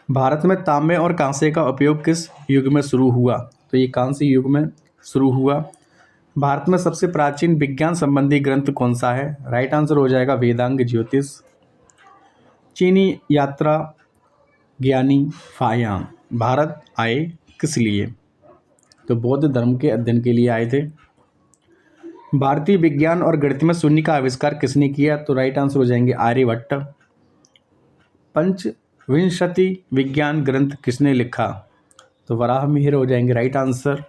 भारत में तांबे और कांसे का उपयोग किस युग में शुरू हुआ? तो ये कांस्य युग में शुरू हुआ। भारत में सबसे प्राचीन विज्ञान संबंधी ग्रंथ कौन सा है? राइट आंसर हो जाएगा वेदांग ज्योतिष। चीनी यात्रा ज्ञानी फायांग भारत आए किस लिए? तो बौद्ध धर्म के अध्ययन के लिए आए थे। भारतीय विज्ञान और गणित में शून्य का आविष्कार किसने किया? तो राइट आंसर हो जाएंगे आर्यभट्ट। पंचविंशति विज्ञान ग्रंथ किसने लिखा? तो वराहमिहिर हो जाएंगे राइट आंसर।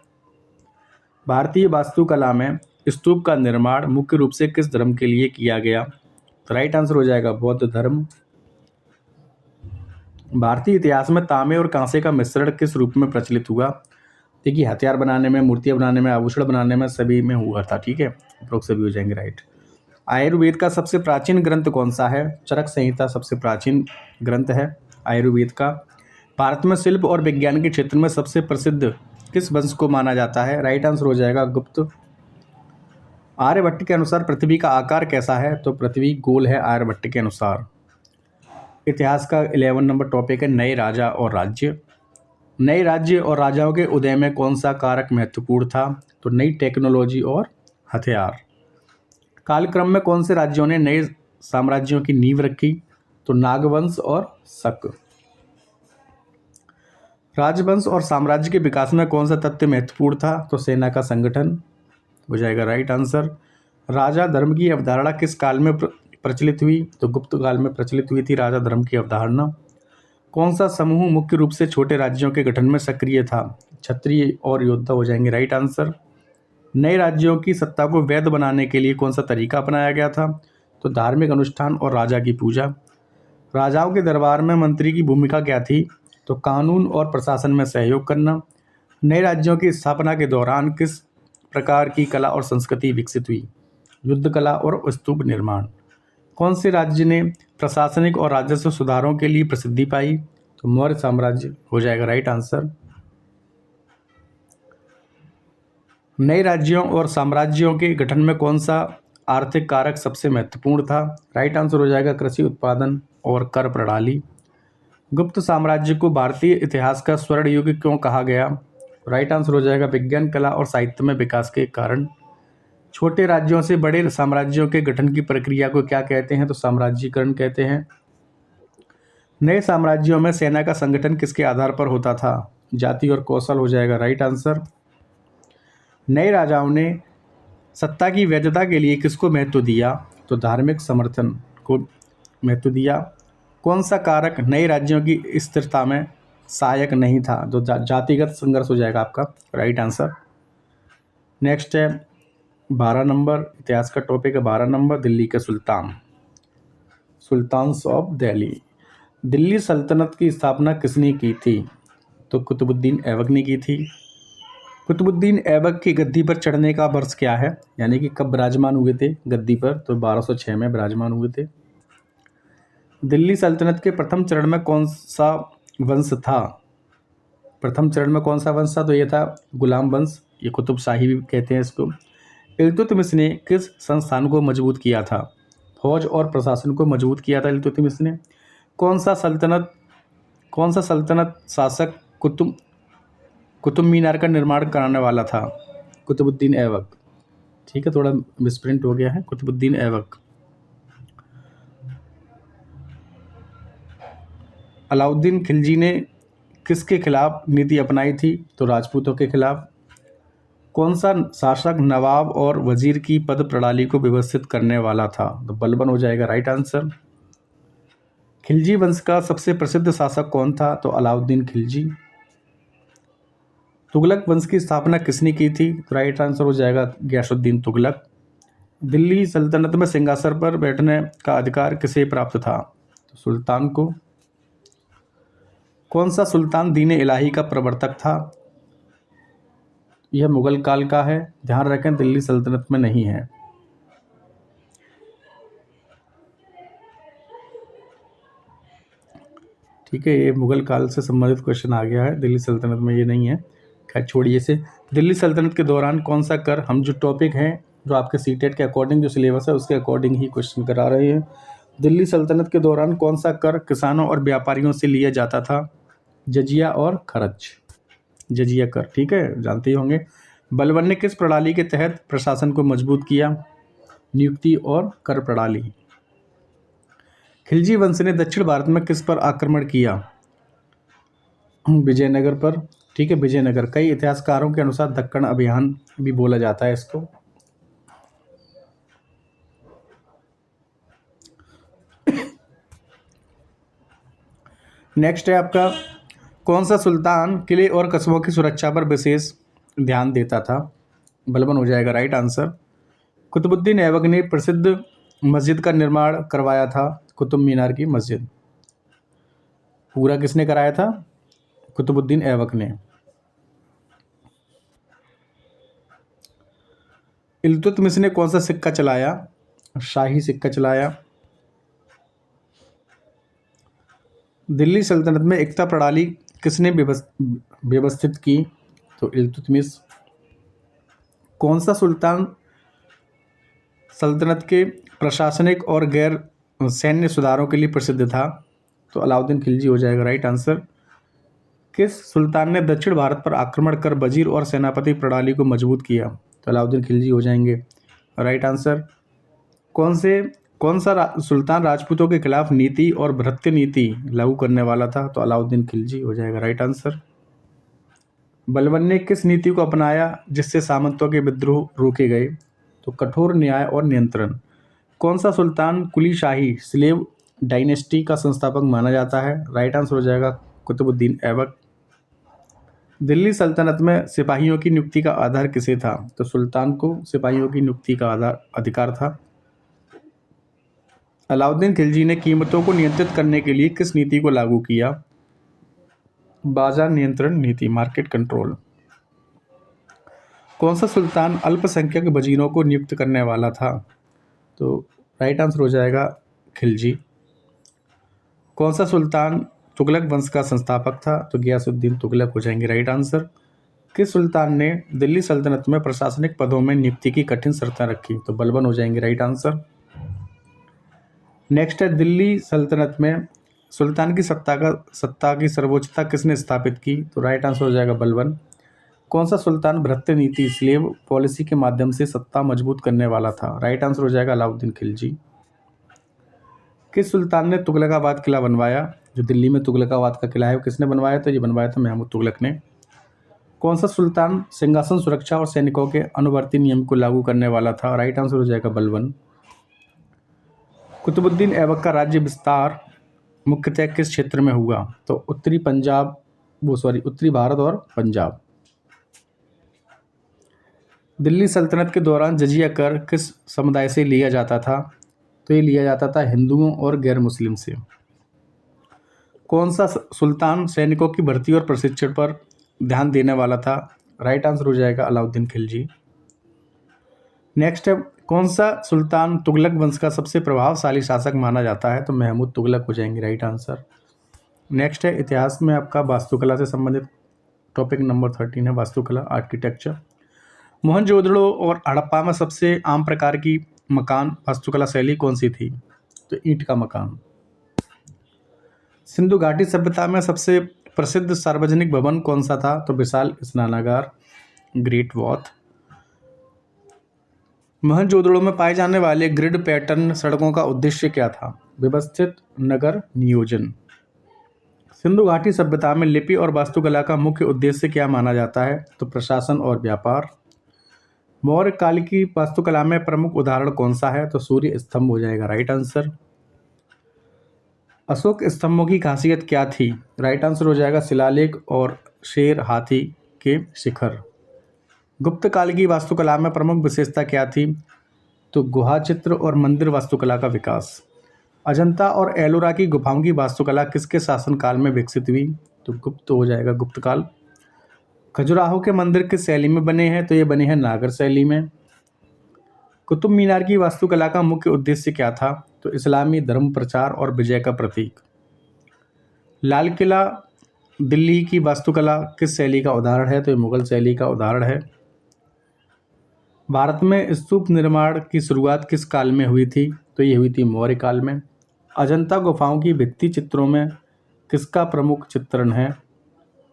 भारतीय वास्तुकला में स्तूप का निर्माण मुख्य रूप से किस धर्म के लिए किया गया? तो राइट आंसर हो जाएगा बौद्ध धर्म। भारतीय इतिहास में तांबे और कांसे का मिश्रण किस रूप में प्रचलित हुआ? देखिए हथियार बनाने में, मूर्तियाँ बनाने में, आभूषण बनाने में, सभी में हुआ था। ठीक है, अप्रोक्स सभी हो जाएंगे राइट। आयुर्वेद का सबसे प्राचीन ग्रंथ कौन सा है? चरक संहिता सबसे प्राचीन ग्रंथ है आयुर्वेद का। भारत में शिल्प और विज्ञान के क्षेत्र में सबसे प्रसिद्ध किस वंश को माना जाता है? राइट आंसर हो जाएगा गुप्त। आर्यभट्ट के अनुसार पृथ्वी का आकार कैसा है? तो पृथ्वी गोल है आर्यभट्ट के अनुसार। इतिहास का 11 नंबर टॉपिक है नए राजा और राज्य। नए राज्य और राजाओं के उदय में कौन सा कारक महत्वपूर्ण था? तो नई टेक्नोलॉजी और हथियार। कालक्रम में कौन से राज्यों ने नए साम्राज्यों की नींव रखी? तो नागवंश और शक। राजवंश और साम्राज्य के विकास में कौन सा तथ्य महत्वपूर्ण था? तो सेना का संगठन हो जाएगा राइट आंसर। राजा धर्म की अवधारणा किस काल में प्रचलित हुई? तो गुप्त काल में प्रचलित हुई थी राजा धर्म की अवधारणा। कौन सा समूह मुख्य रूप से छोटे राज्यों के गठन में सक्रिय था? क्षत्रिय और योद्धा हो जाएंगे राइट आंसर। नए राज्यों की सत्ता को वैध बनाने के लिए कौन सा तरीका अपनाया गया था? तो धार्मिक अनुष्ठान और राजा की पूजा। राजाओं के दरबार में मंत्री की भूमिका क्या थी? तो कानून और प्रशासन में सहयोग करना। नए राज्यों की स्थापना के दौरान किस प्रकार की कला और संस्कृति विकसित हुई? युद्ध कला और स्तूप निर्माण। कौन से राज्य ने प्रशासनिक और राजस्व सुधारों के लिए प्रसिद्धि पाई? तो मौर्य साम्राज्य हो जाएगा राइट आंसर। नए राज्यों और साम्राज्यों के गठन में कौन सा आर्थिक कारक सबसे महत्वपूर्ण था? राइट आंसर हो जाएगा कृषि उत्पादन और कर प्रणाली। गुप्त साम्राज्य को भारतीय इतिहास का स्वर्ण युग क्यों कहा गया? राइट आंसर हो जाएगा विज्ञान, कला और साहित्य में विकास के कारण। छोटे राज्यों से बड़े साम्राज्यों के गठन की प्रक्रिया को क्या कहते हैं? तो साम्राज्यीकरण कहते हैं। नए साम्राज्यों में सेना का संगठन किसके आधार पर होता था? जाति और कौशल हो जाएगा राइट आंसर। नए राजाओं ने सत्ता की वैधता के लिए किसको महत्व दिया? तो धार्मिक समर्थन को महत्व दिया। कौन सा कारक नए राज्यों की स्थिरता में सहायक नहीं था? तो जातिगत संघर्ष हो जाएगा आपका राइट आंसर। नेक्स्ट है 12 नंबर, इतिहास का टॉपिक है 12 नंबर, दिल्ली के सुल्तान, सुल्तान्स ऑफ दिल्ली। दिल्ली सल्तनत की स्थापना किसने की थी? तो कुतुबुद्दीन ऐबक ने की थी। कुतुबुद्दीन ऐबक की गद्दी पर चढ़ने का वर्ष क्या है, यानी कि कब विराजमान हुए थे गद्दी पर? तो 1206 में विराजमान हुए थे। दिल्ली सल्तनत के प्रथम चरण में कौन सा वंश था? प्रथम चरण में कौन सा वंश था? तो ये था गुलाम वंश, ये कुतुब शाही भी कहते हैं इसको। इल्तुतमिश ने किस संस्थान को मजबूत किया था? फौज और प्रशासन को मजबूत किया था इल्तुतमिश ने। कौन सा सल्तनत शासक कुतुब मीनार का निर्माण कराने वाला था? कुतुबुद्दीन ऐबक। ठीक है, थोड़ा मिसप्रिंट हो गया है, कुतुबुद्दीन ऐबक। अलाउद्दीन खिलजी ने किसके खिलाफ नीति अपनाई थी? तो राजपूतों के खिलाफ। कौन सा शासक नवाब और वजीर की पद प्रणाली को व्यवस्थित करने वाला था? तो बलबन हो जाएगा राइट आंसर। खिलजी वंश का सबसे प्रसिद्ध शासक कौन था? तो अलाउद्दीन खिलजी। तुगलक वंश की स्थापना किसने की थी? तो राइट आंसर हो जाएगा गियासुद्दीन तुगलक। दिल्ली सल्तनत में सिंहासन पर बैठने का अधिकार किसे प्राप्त था? तो सुल्तान को। कौन सा सुल्तान दीन इलाही का प्रवर्तक था? यह मुगल काल का है, ध्यान रखें दिल्ली सल्तनत में नहीं है। ठीक है, ये मुगल काल से संबंधित क्वेश्चन आ गया है, दिल्ली सल्तनत में ये नहीं है। खैर छोड़िए इसे। दिल्ली सल्तनत के दौरान कौन सा कर, हम जो टॉपिक हैं जो आपके सीटेट के अकॉर्डिंग जो सिलेबस है उसके अकॉर्डिंग ही क्वेश्चन करा रहे हैं। दिल्ली सल्तनत के दौरान कौन सा कर किसानों और व्यापारियों से लिया जाता था? जजिया और खर्च। जजिया कर, ठीक है, जानते ही होंगे। बलबन ने किस प्रणाली के तहत प्रशासन को मजबूत किया? नियुक्ति और कर प्रणाली। खिलजी वंश ने दक्षिण भारत में किस पर आक्रमण किया? विजयनगर पर, ठीक है, विजयनगर। कई इतिहासकारों के अनुसार दक्कन अभियान भी बोला जाता है इसको। नेक्स्ट है आपका, कौन सा सुल्तान किले और कस्बों की सुरक्षा पर विशेष ध्यान देता था? बलबन हो जाएगा राइट आंसर। कुतुबुद्दीन ऐबक ने प्रसिद्ध मस्जिद का निर्माण करवाया था? कुतुब मीनार की मस्जिद। पूरा किसने कराया था? कुतुबुद्दीन ऐबक ने। इल्तुतमिश ने कौन सा सिक्का चलाया? शाही सिक्का चलाया। दिल्ली सल्तनत में एकता प्रणाली किसने व्यवस्थित की? तो इल्तुतमिश। कौन सा सुल्तान सल्तनत के प्रशासनिक और गैर सैन्य सुधारों के लिए प्रसिद्ध था? तो अलाउद्दीन खिलजी हो जाएगा राइट आंसर। किस सुल्तान ने दक्षिण भारत पर आक्रमण कर वजीर और सेनापति प्रणाली को मजबूत किया? तो अलाउद्दीन खिलजी हो जाएंगे राइट आंसर। कौन सा सुल्तान राजपूतों के खिलाफ नीति और भृत्य नीति लागू करने वाला था? तो अलाउद्दीन खिलजी हो जाएगा राइट आंसर। बलबन ने किस नीति को अपनाया जिससे सामंतों के विद्रोह रोके गए? तो कठोर न्याय और नियंत्रण। कौन सा सुल्तान कुली शाही स्लेव डायनेस्टी का संस्थापक माना जाता है? राइट आंसर हो जाएगा कुतुबुद्दीन ऐबक। दिल्ली सल्तनत में सिपाहियों की नियुक्ति का आधार किसे था? तो सुल्तान को सिपाहियों की नियुक्ति का अधिकार था। अलाउद्दीन खिलजी ने कीमतों को नियंत्रित करने के लिए किस नीति को लागू किया? बाजार नियंत्रण नीति, मार्केट कंट्रोल। कौन सा सुल्तान अल्पसंख्यक वजीरों को नियुक्त करने वाला था? तो राइट आंसर हो जाएगा खिलजी। कौन सा सुल्तान तुगलक वंश का संस्थापक था? तो गियासुद्दीन तुगलक हो जाएंगे राइट आंसर। किस सुल्तान ने दिल्ली सल्तनत में प्रशासनिक पदों में नियुक्ति की कठिन शर्तें रखी? तो बलबन हो जाएंगे राइट आंसर। नेक्स्ट है, दिल्ली सल्तनत में सुल्तान की सत्ता की सर्वोच्चता किसने स्थापित की? तो राइट आंसर हो जाएगा बलबन। कौन सा सुल्तान भृत्य नीति स्लेव पॉलिसी के माध्यम से सत्ता मजबूत करने वाला था? राइट आंसर हो जाएगा अलाउद्दीन खिलजी। किस सुल्तान ने तुगलकाबाद किला बनवाया? जो दिल्ली में तुगलकाबाद का किला है वो किसने बनवाया था? ये बनवाया था महमूद तुगलक ने। कौन सा सुल्तान सिंहासन सुरक्षा और सैनिकों के अनुवर्ती नियम को लागू करने वाला था? राइट आंसर हो जाएगा बलबन। कुतुबुद्दीन ऐबक का राज्य विस्तार मुख्यतः किस क्षेत्र में हुआ? तो उत्तरी भारत और पंजाब। दिल्ली सल्तनत के दौरान जजिया कर किस समुदाय से लिया जाता था? तो ये लिया जाता था हिंदुओं और गैर मुस्लिम से। कौन सा सुल्तान सैनिकों की भर्ती और प्रशिक्षण पर ध्यान देने वाला था? राइट आंसर हो जाएगा अलाउद्दीन खिलजी। नेक्स्ट है, कौन सा सुल्तान तुगलक वंश का सबसे प्रभावशाली शासक माना जाता है? तो महमूद तुगलक हो जाएंगे राइट आंसर। नेक्स्ट है, इतिहास में आपका वास्तुकला से संबंधित टॉपिक नंबर 13 है वास्तुकला, आर्किटेक्चर। मोहनजोदड़ो और हड़प्पा में सबसे आम प्रकार की मकान वास्तुकला शैली कौन सी थी? तो ईंट का मकान। सिंधु घाटी सभ्यता में सबसे प्रसिद्ध सार्वजनिक भवन कौन सा था? तो विशाल स्नानागार, ग्रेट वॉथ। मोहनजोदड़ो में पाए जाने वाले ग्रिड पैटर्न सड़कों का उद्देश्य क्या था? व्यवस्थित नगर नियोजन। सिंधु घाटी सभ्यता में लिपि और वास्तुकला का मुख्य उद्देश्य क्या माना जाता है? तो प्रशासन और व्यापार। मौर्य काल की वास्तुकला में प्रमुख उदाहरण कौन सा है? तो सूर्य स्तंभ हो जाएगा राइट आंसर। अशोक स्तंभों की खासियत क्या थी? राइट आंसर हो जाएगा शिलालेख और शेर हाथी के शिखर। गुप्त काल की वास्तुकला में प्रमुख विशेषता क्या थी? तो गुहा चित्र और मंदिर वास्तुकला का विकास। अजंता और एलोरा की गुफाओं की वास्तुकला किसके शासनकाल में विकसित हुई? तो गुप्त हो जाएगा, गुप्त काल। खजुराहो के मंदिर किस शैली में बने हैं? तो ये बने हैं नागर शैली में। कुतुब मीनार की वास्तुकला का मुख्य उद्देश्य क्या था? तो इस्लामी धर्म प्रचार और विजय का प्रतीक। लाल किला दिल्ली की वास्तुकला किस शैली का उदाहरण है? तो ये मुगल शैली का उदाहरण है। भारत में स्तूप निर्माण की शुरुआत किस काल में हुई थी? तो ये हुई थी मौर्य काल में। अजंता गुफाओं की भित्ति चित्रों में किसका प्रमुख चित्रण है?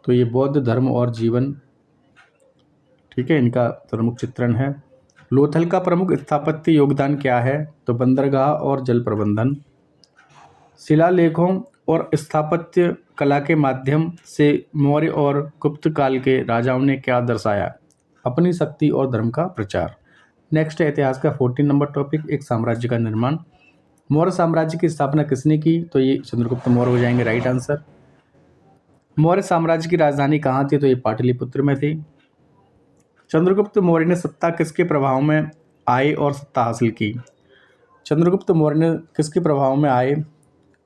तो ये बौद्ध धर्म और जीवन, ठीक है, इनका प्रमुख चित्रण है। लोथल का प्रमुख स्थापत्य योगदान क्या है? तो बंदरगाह और जल प्रबंधन। शिलालेखों और स्थापत्य कला के माध्यम से मौर्य और गुप्त काल के राजाओं ने क्या दर्शाया? अपनी शक्ति और धर्म का प्रचार। नेक्स्ट है इतिहास का 14 नंबर टॉपिक, एक साम्राज्य का निर्माण। मौर्य साम्राज्य की स्थापना किसने की? तो ये चंद्रगुप्त मौर्य हो जाएंगे राइट आंसर। मौर्य साम्राज्य की राजधानी कहाँ थी? तो ये पाटलिपुत्र में थी। चंद्रगुप्त मौर्य ने सत्ता किसके प्रभाव में आए और सत्ता हासिल की? चंद्रगुप्त मौर्य ने किसके प्रभाव में आए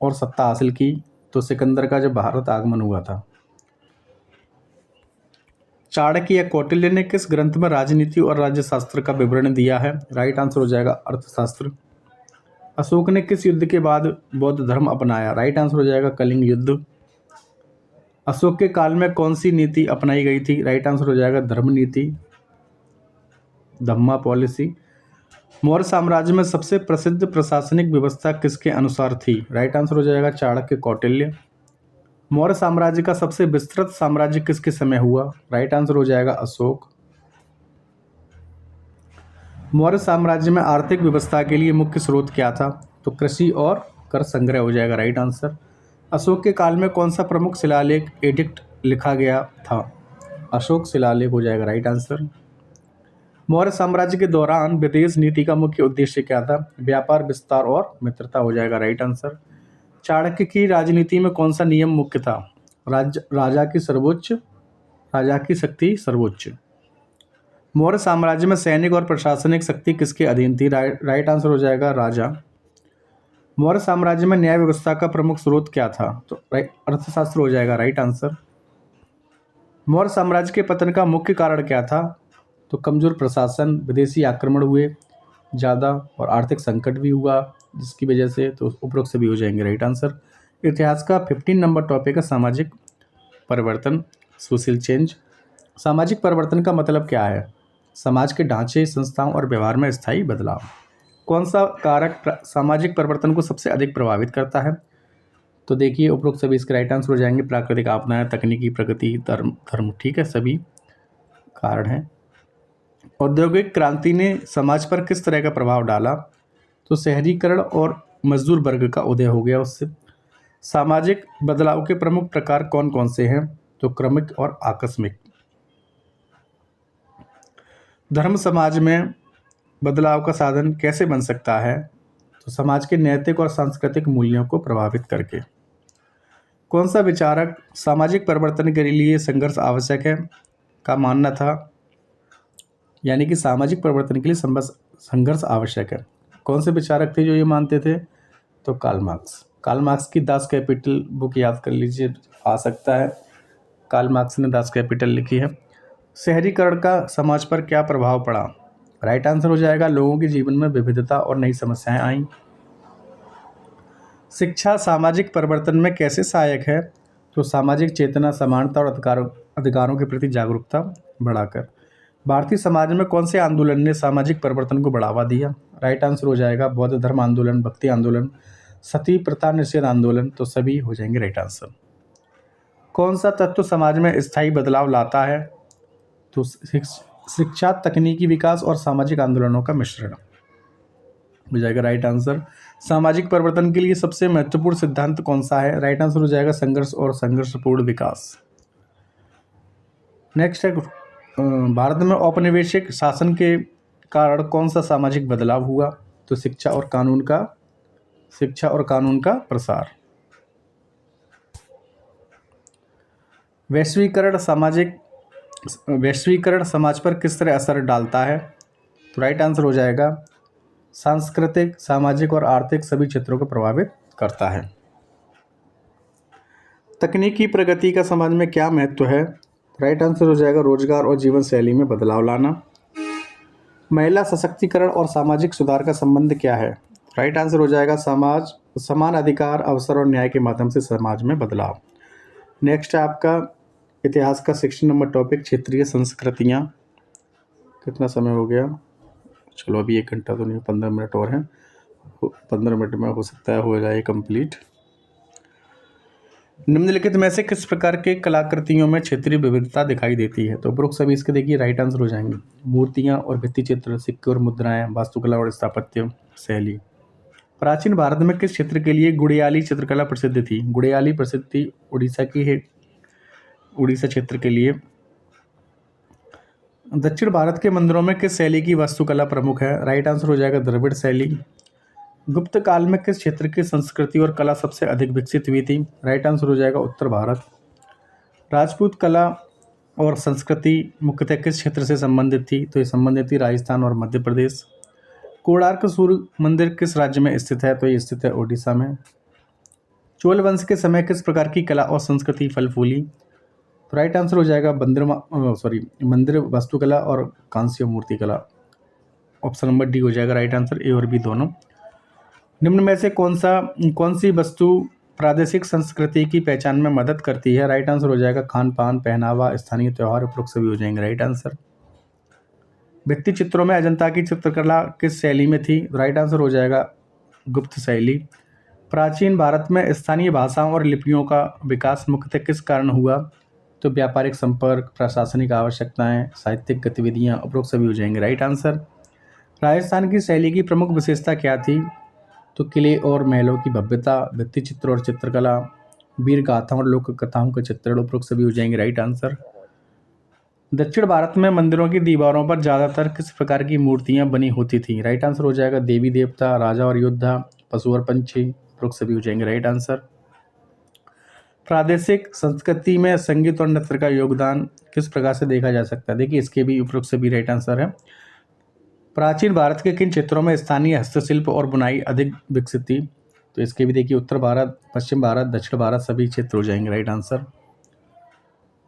और सत्ता हासिल की? तो सिकंदर का जब भारत आगमन हुआ था। चाणक्य या कौटिल्य ने किस ग्रंथ में राजनीति और राज्यशास्त्र का विवरण दिया है? राइट आंसर हो जाएगा अर्थशास्त्र। अशोक ने किस युद्ध के बाद बौद्ध धर्म अपनाया? राइट आंसर हो जाएगा कलिंग युद्ध। अशोक के काल में कौन सी नीति अपनाई गई थी? राइट आंसर हो जाएगा धर्म नीति, धम्मा पॉलिसी। मौर्य साम्राज्य में सबसे प्रसिद्ध प्रशासनिक व्यवस्था किसके अनुसार थी? राइट आंसर हो जाएगा चाणक्य कौटिल्य। मौर्य साम्राज्य का सबसे विस्तृत साम्राज्य किसके समय हुआ? राइट आंसर हो जाएगा अशोक। मौर्य साम्राज्य में आर्थिक व्यवस्था के लिए मुख्य स्रोत क्या था? तो कृषि और कर संग्रह हो जाएगा राइट आंसर। अशोक के काल में कौन सा प्रमुख शिलालेख एडिक्ट लिखा गया था? अशोक शिलालेख हो जाएगा राइट आंसर। मौर्य साम्राज्य के दौरान विदेश नीति का मुख्य उद्देश्य क्या था? व्यापार विस्तार और मित्रता हो जाएगा राइट आंसर। चाणक्य की राजनीति में कौन सा नियम मुख्य था? राजा की शक्ति सर्वोच्च। मौर्य साम्राज्य में सैनिक और प्रशासनिक शक्ति किसके अधीन थी? राइट आंसर हो जाएगा राजा। मौर्य साम्राज्य में न्याय व्यवस्था का प्रमुख स्रोत क्या था? तो अर्थशास्त्र हो जाएगा राइट आंसर। मौर्य साम्राज्य के पतन का मुख्य कारण क्या था? तो कमजोर प्रशासन, विदेशी आक्रमण हुए ज़्यादा और आर्थिक संकट भी हुआ जिसकी वजह से, तो उपरोक्त सभी हो जाएंगे राइट आंसर। इतिहास का 15 नंबर टॉपिक है सामाजिक परिवर्तन, सोशल चेंज। सामाजिक परिवर्तन का मतलब क्या है? समाज के ढांचे, संस्थाओं और व्यवहार में स्थायी बदलाव। कौन सा कारक सामाजिक परिवर्तन को सबसे अधिक प्रभावित करता है? तो देखिए उपरोक्त सभी इसके राइट आंसर हो जाएंगे। प्राकृतिक आपदाएं, तकनीकी प्रगति, धर्म, ठीक है, सभी कारण हैं। औद्योगिक क्रांति ने समाज पर किस तरह का प्रभाव डाला? तो शहरीकरण और मजदूर वर्ग का उदय हो गया उससे। सामाजिक बदलाव के प्रमुख प्रकार कौन कौन से हैं? तो क्रमिक और आकस्मिक। धर्म समाज में बदलाव का साधन कैसे बन सकता है? तो समाज के नैतिक और सांस्कृतिक मूल्यों को प्रभावित करके। कौन सा विचारक सामाजिक परिवर्तन के लिए संघर्ष आवश्यक है का मानना था? यानी कि सामाजिक परिवर्तन के लिए संघर्ष आवश्यक है। कौन से विचारक थे जो ये मानते थे? तो कार्ल मार्क्स की दास कैपिटल बुक याद कर लीजिए, आ सकता है। कार्ल मार्क्स ने दास कैपिटल लिखी है। शहरीकरण का समाज पर क्या प्रभाव पड़ा? राइट आंसर हो जाएगा लोगों के जीवन में विविधता और नई समस्याएं आईं। शिक्षा सामाजिक परिवर्तन में कैसे सहायक है? तो सामाजिक चेतना, समानता और अधिकारों के प्रति जागरूकता बढ़ाकर। भारतीय समाज में कौन से आंदोलन ने सामाजिक परिवर्तन को बढ़ावा दिया? राइट आंसर हो जाएगा बौद्ध धर्म आंदोलन, भक्ति आंदोलन, सती प्रथा निषेध आंदोलन, तो सभी हो जाएंगे राइट आंसर। कौन सा तत्व समाज में स्थायी बदलाव लाता है? तो शिक्षा, तकनीकी विकास और सामाजिक आंदोलनों का मिश्रण हो जाएगा राइट आंसर। सामाजिक परिवर्तन के लिए सबसे महत्वपूर्ण सिद्धांत कौन सा है? राइट आंसर हो जाएगा संघर्ष और संघर्षपूर्ण विकास। नेक्स्ट है भारत में औपनिवेशिक शासन के कारण कौन सा सामाजिक बदलाव हुआ? तो शिक्षा और कानून का प्रसार। वैश्वीकरण सामाजिक वैश्वीकरण समाज पर किस तरह असर डालता है? तो राइट आंसर हो जाएगा सांस्कृतिक, सामाजिक और आर्थिक सभी क्षेत्रों को प्रभावित करता है। तकनीकी प्रगति का समाज में क्या महत्व है? राइट आंसर हो जाएगा रोजगार और जीवन शैली में बदलाव लाना। महिला सशक्तिकरण और सामाजिक सुधार का संबंध क्या है? राइट आंसर हो जाएगा समाज समान अधिकार, अवसर और न्याय के माध्यम से समाज में बदलाव। नेक्स्ट है आपका इतिहास का 16 नंबर टॉपिक, क्षेत्रीय संस्कृतियाँ। कितना समय हो गया? चलो अभी 1 घंटा तो नहीं, 15 मिनट और हैं। 15 मिनट में हो सकता है हो जाए कंप्लीट। निम्नलिखित में से किस प्रकार के कलाकृतियों में क्षेत्रीय विविधता दिखाई देती है? तो उपरोक्त सभी इसके देखिए राइट आंसर हो जाएंगे। मूर्तियाँ और भित्ति चित्र, सिक्के और मुद्राएं, वास्तुकला और स्थापत्य शैली। प्राचीन भारत में किस क्षेत्र के लिए गुड़ियाली चित्रकला प्रसिद्ध थी? गुड़ियाली प्रसिद्ध थी उड़ीसा की है, उड़ीसा क्षेत्र के लिए। दक्षिण भारत के मंदिरों में किस शैली की वास्तुकला प्रमुख है? राइट आंसर हो जाएगा द्रविड़ शैली। गुप्त काल में किस क्षेत्र की संस्कृति और कला सबसे अधिक विकसित हुई थी? राइट आंसर हो जाएगा उत्तर भारत। राजपूत कला और संस्कृति मुख्यतः किस क्षेत्र से संबंधित थी? तो ये संबंधित थी राजस्थान और मध्य प्रदेश। कोणार्क सूर्य मंदिर किस राज्य में स्थित है? तो ये स्थित है ओडिशा में। चोल वंश के समय किस प्रकार की कला और संस्कृति फल फूली? तो राइट आंसर हो जाएगा मंदिर वास्तुकला और कांस्य मूर्ति कला। ऑप्शन नंबर डी हो जाएगा राइट आंसर, ए और बी दोनों। निम्न में से कौन सी वस्तु प्रादेशिक संस्कृति की पहचान में मदद करती है? राइट आंसर हो जाएगा खान पान, पहनावा, स्थानीय त्यौहार, उपरोक्त सभी हो जाएंगे राइट आंसर। भित्ति चित्रों में अजंता की चित्रकला किस शैली में थी? राइट आंसर हो जाएगा गुप्त शैली। प्राचीन भारत में स्थानीय भाषाओं और लिपियों का विकास मुख्यतः किस कारण हुआ? तो व्यापारिक संपर्क, प्रशासनिक आवश्यकताएं, साहित्यिक गतिविधियां, उपरोक्त सभी हो जाएंगे राइट आंसर। राजस्थान की शैली की प्रमुख विशेषता क्या थी? तो किले और महलों की भव्यता, भित्ति चित्र और चित्रकला, वीर गाथाओं और लोक कथाओं का चित्रण, उपरोक्त सभी हो जाएंगे राइट आंसर। दक्षिण भारत में मंदिरों की दीवारों पर ज़्यादातर किस प्रकार की मूर्तियां बनी होती थी? राइट आंसर हो जाएगा देवी देवता, राजा और योद्धा, पशु और पंछी, उपरोक्त सभी हो जाएंगे राइट आंसर। प्रादेशिक संस्कृति में संगीत और नृत्य का योगदान किस प्रकार से देखा जा सकता है? देखिए इसके भी उपरोक्त सभी राइट आंसर है। प्राचीन भारत के किन क्षेत्रों में स्थानीय हस्तशिल्प और बुनाई अधिक विकसित थी? तो इसके भी देखिए उत्तर भारत, पश्चिम भारत, दक्षिण भारत सभी क्षेत्र हो जाएंगे राइट आंसर।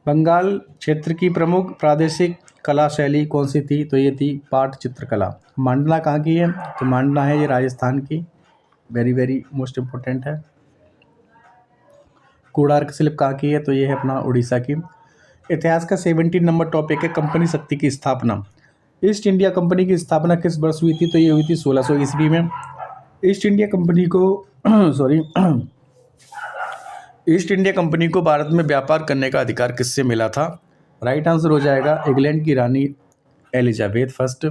बंगाल क्षेत्र की प्रमुख प्रादेशिक कला शैली कौन सी थी? तो ये थी पाट चित्रकला। मांडना कहाँ की है? तो मांडना है ये राजस्थान की, वेरी वेरी मोस्ट इम्पोर्टेंट है। कोणार्क शिल्प कहाँ की है? तो ये है अपना उड़ीसा की। इतिहास का 17 नंबर टॉपिक है कंपनी शक्ति की स्थापना। ईस्ट इंडिया कंपनी की स्थापना किस वर्ष हुई थी? तो ये हुई थी 1600 ईस्वी में। ईस्ट इंडिया कंपनी को ईस्ट इंडिया कंपनी को भारत में व्यापार करने का अधिकार किससे मिला था? राइट आंसर हो जाएगा इंग्लैंड की रानी एलिजाबेथ फर्स्ट।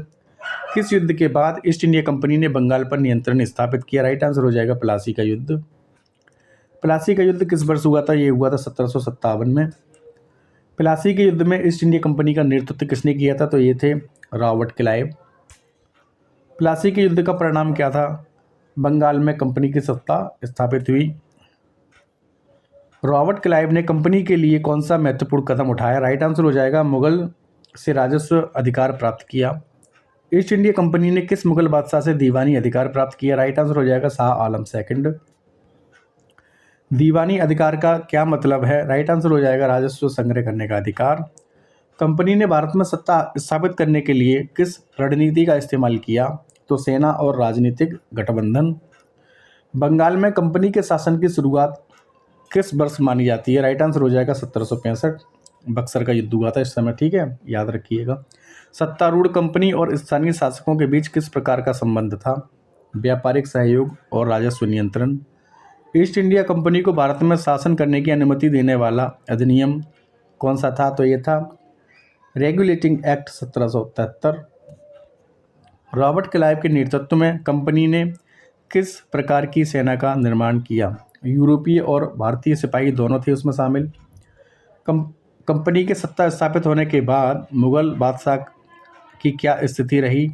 किस युद्ध के बाद ईस्ट इंडिया कंपनी ने बंगाल पर नियंत्रण स्थापित किया? राइट आंसर हो जाएगा प्लासी का युद्ध। प्लासी का युद्ध किस वर्ष हुआ था? ये हुआ था 1757 में। प्लासी के युद्ध में ईस्ट इंडिया कंपनी का नेतृत्व किसने किया था? तो ये थे रॉबर्ट क्लाइव। प्लासी के युद्ध का परिणाम क्या था? बंगाल में कंपनी की सत्ता स्थापित हुई। रॉबर्ट क्लाइव ने कंपनी के लिए कौन सा महत्वपूर्ण कदम उठाया? राइट आंसर हो जाएगा मुगल से राजस्व अधिकार प्राप्त किया। ईस्ट इंडिया कंपनी ने किस मुगल बादशाह से दीवानी अधिकार प्राप्त किया? राइट आंसर हो जाएगा शाह आलम सेकंड। दीवानी अधिकार का क्या मतलब है? राइट आंसर हो जाएगा राजस्व संग्रह करने का अधिकार। कंपनी ने भारत में सत्ता स्थापित करने के लिए किस रणनीति का इस्तेमाल किया? तो सेना और राजनीतिक गठबंधन। बंगाल में कंपनी के शासन की शुरुआत किस वर्ष मानी जाती है? राइट आंसर हो जाएगा 1765। बक्सर का युद्ध हुआ था इस समय, ठीक है, याद रखिएगा। सत्तारूढ़ कंपनी और स्थानीय शासकों के बीच किस प्रकार का संबंध था? व्यापारिक सहयोग और राजस्व नियंत्रण। ईस्ट इंडिया कंपनी को भारत में शासन करने की अनुमति देने वाला अधिनियम कौन सा था? तो ये था रेगुलेटिंग एक्ट 1773। रॉबर्ट क्लाइव के नेतृत्व में कंपनी ने किस प्रकार की सेना का निर्माण किया? यूरोपीय और भारतीय सिपाही दोनों थे उसमें शामिल। कंपनी के सत्ता स्थापित होने के बाद मुगल बादशाह की क्या स्थिति रही?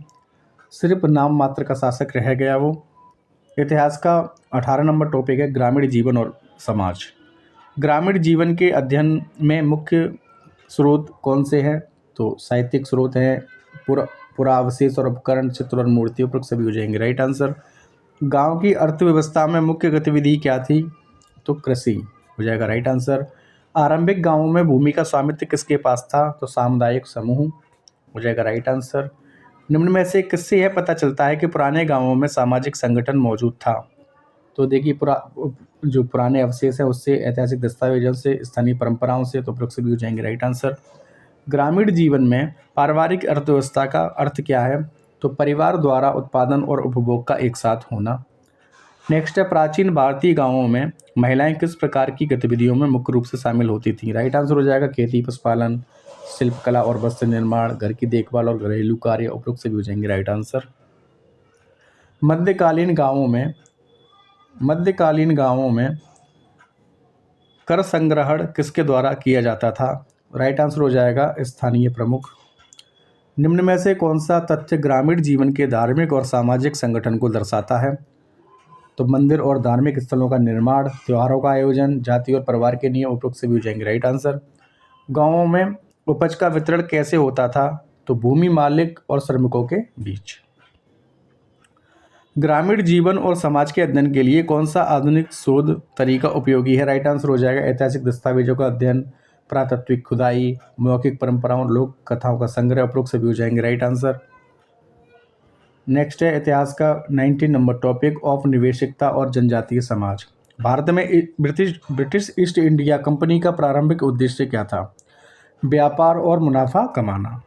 सिर्फ नाम मात्र का शासक रह गया वो। इतिहास का 18 नंबर टॉपिक है ग्रामीण जीवन और समाज। ग्रामीण जीवन के अध्ययन में मुख्य स्रोत कौन से हैं? तो साहित्यिक स्रोत हैं, पुरावशेष और उपकरण, चित्र और मूर्ति, उपरोक्त सभी हो जाएंगे राइट आंसर। गांव की अर्थव्यवस्था में मुख्य गतिविधि क्या थी? तो कृषि हो जाएगा राइट आंसर। आरंभिक गांवों में भूमि का स्वामित्व किसके पास था? तो सामुदायिक समूह हो जाएगा राइट आंसर। निम्न में से किससे यह पता चलता है कि पुराने गांवों में सामाजिक संगठन मौजूद था? तो देखिए जो पुराने अवशेष हैं उससे, ऐतिहासिक दस्तावेजों से, स्थानीय परंपराओं से, तो उपरोक्त सभी हो जाएंगे राइट आंसर। ग्रामीण जीवन में पारिवारिक अर्थव्यवस्था का अर्थ क्या है? तो परिवार द्वारा उत्पादन और उपभोग का एक साथ होना। नेक्स्ट है, प्राचीन भारतीय गांवों में महिलाएं किस प्रकार की गतिविधियों में मुख्य रूप से शामिल होती थीं? राइट आंसर हो जाएगा खेती, पशुपालन, शिल्पकला और वस्त्र निर्माण, घर की देखभाल और घरेलू कार्य, उपरोक्त सभी हो जाएंगे राइट आंसर। मध्यकालीन गांवों में कर संग्रहण किसके द्वारा किया जाता था? राइट आंसर हो जाएगा स्थानीय प्रमुख। निम्न में से कौन सा तथ्य ग्रामीण जीवन के धार्मिक और सामाजिक संगठन को दर्शाता है? तो मंदिर और धार्मिक स्थलों का निर्माण, त्योहारों का आयोजन, जाति और परिवार के नियम, उपरोक्त सभी हो जाएंगे राइट आंसर। गांवों में उपज का वितरण कैसे होता था? तो भूमि मालिक और श्रमिकों के बीच। ग्रामीण जीवन और समाज के अध्ययन के लिए कौन सा आधुनिक शोध तरीका उपयोगी है? राइट आंसर हो जाएगा ऐतिहासिक दस्तावेजों का अध्ययन, पुरातात्विक खुदाई, मौखिक परंपराओं, लोक कथाओं का संग्रह, उपरोक्त सभी हो जाएंगे राइट आंसर। नेक्स्ट है इतिहास का 19 नंबर टॉपिक, औपनिवेशिकता और जनजातीय समाज। भारत में ब्रिटिश ईस्ट इंडिया कंपनी का प्रारंभिक उद्देश्य क्या था? व्यापार और मुनाफा कमाना।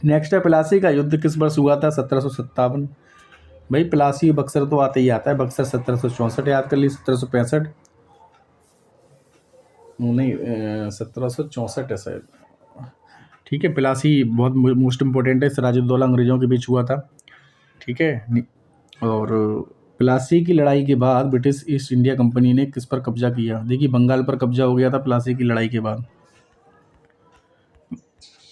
नेक्स्ट है, प्लासी का युद्ध किस वर्ष हुआ था? 1757। भाई प्लासी बक्सर तो आते ही आता है, बक्सर 1764 याद कर ली, 1765 नहीं 1764 है शायद। ठीक है, प्लासी बहुत मोस्ट इम्पोर्टेंट है, सिराजुद्दौला अंग्रेजों के बीच हुआ था। ठीक है, और प्लासी की लड़ाई के बाद ब्रिटिश ईस्ट इंडिया कंपनी ने किस पर कब्जा किया? देखिए बंगाल पर कब्जा हो गया था प्लासी की लड़ाई के बाद।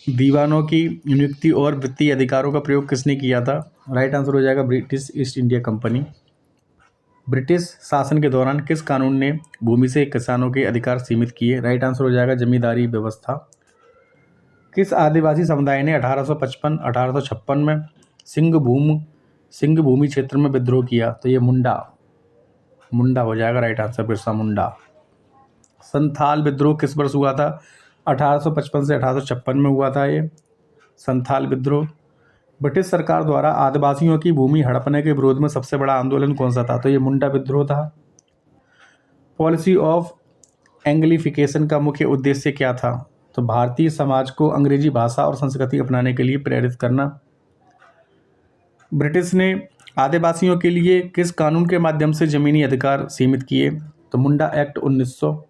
दीवानों की नियुक्ति और वित्तीय अधिकारों का प्रयोग किसने किया था? राइट आंसर हो जाएगा British east India company. British शासन के दौरान किस कानून ने भूमि से किसानों के अधिकार सीमित किए? राइट आंसर हो जाएगा जमींदारी व्यवस्था। किस आदिवासी समुदाय ने 1855 में सिंह भूमि क्षेत्र में विद्रोह किया? तो ये मुंडा हो जाएगा राइट आंसर, बिरसा मुंडा। संथाल विद्रोह किस वर्ष हुआ था? 1855 से 1856 में हुआ था ये संथाल विद्रोह। ब्रिटिश सरकार द्वारा आदिवासियों की भूमि हड़पने के विरोध में सबसे बड़ा आंदोलन कौन सा था? तो ये मुंडा विद्रोह था। पॉलिसी ऑफ एंग्लिफिकेशन का मुख्य उद्देश्य क्या था? तो भारतीय समाज को अंग्रेजी भाषा और संस्कृति अपनाने के लिए प्रेरित करना। ब्रिटिश ने आदिवासियों के लिए किस कानून के माध्यम से जमीनी अधिकार सीमित किए? तो मुंडा एक्ट 1900।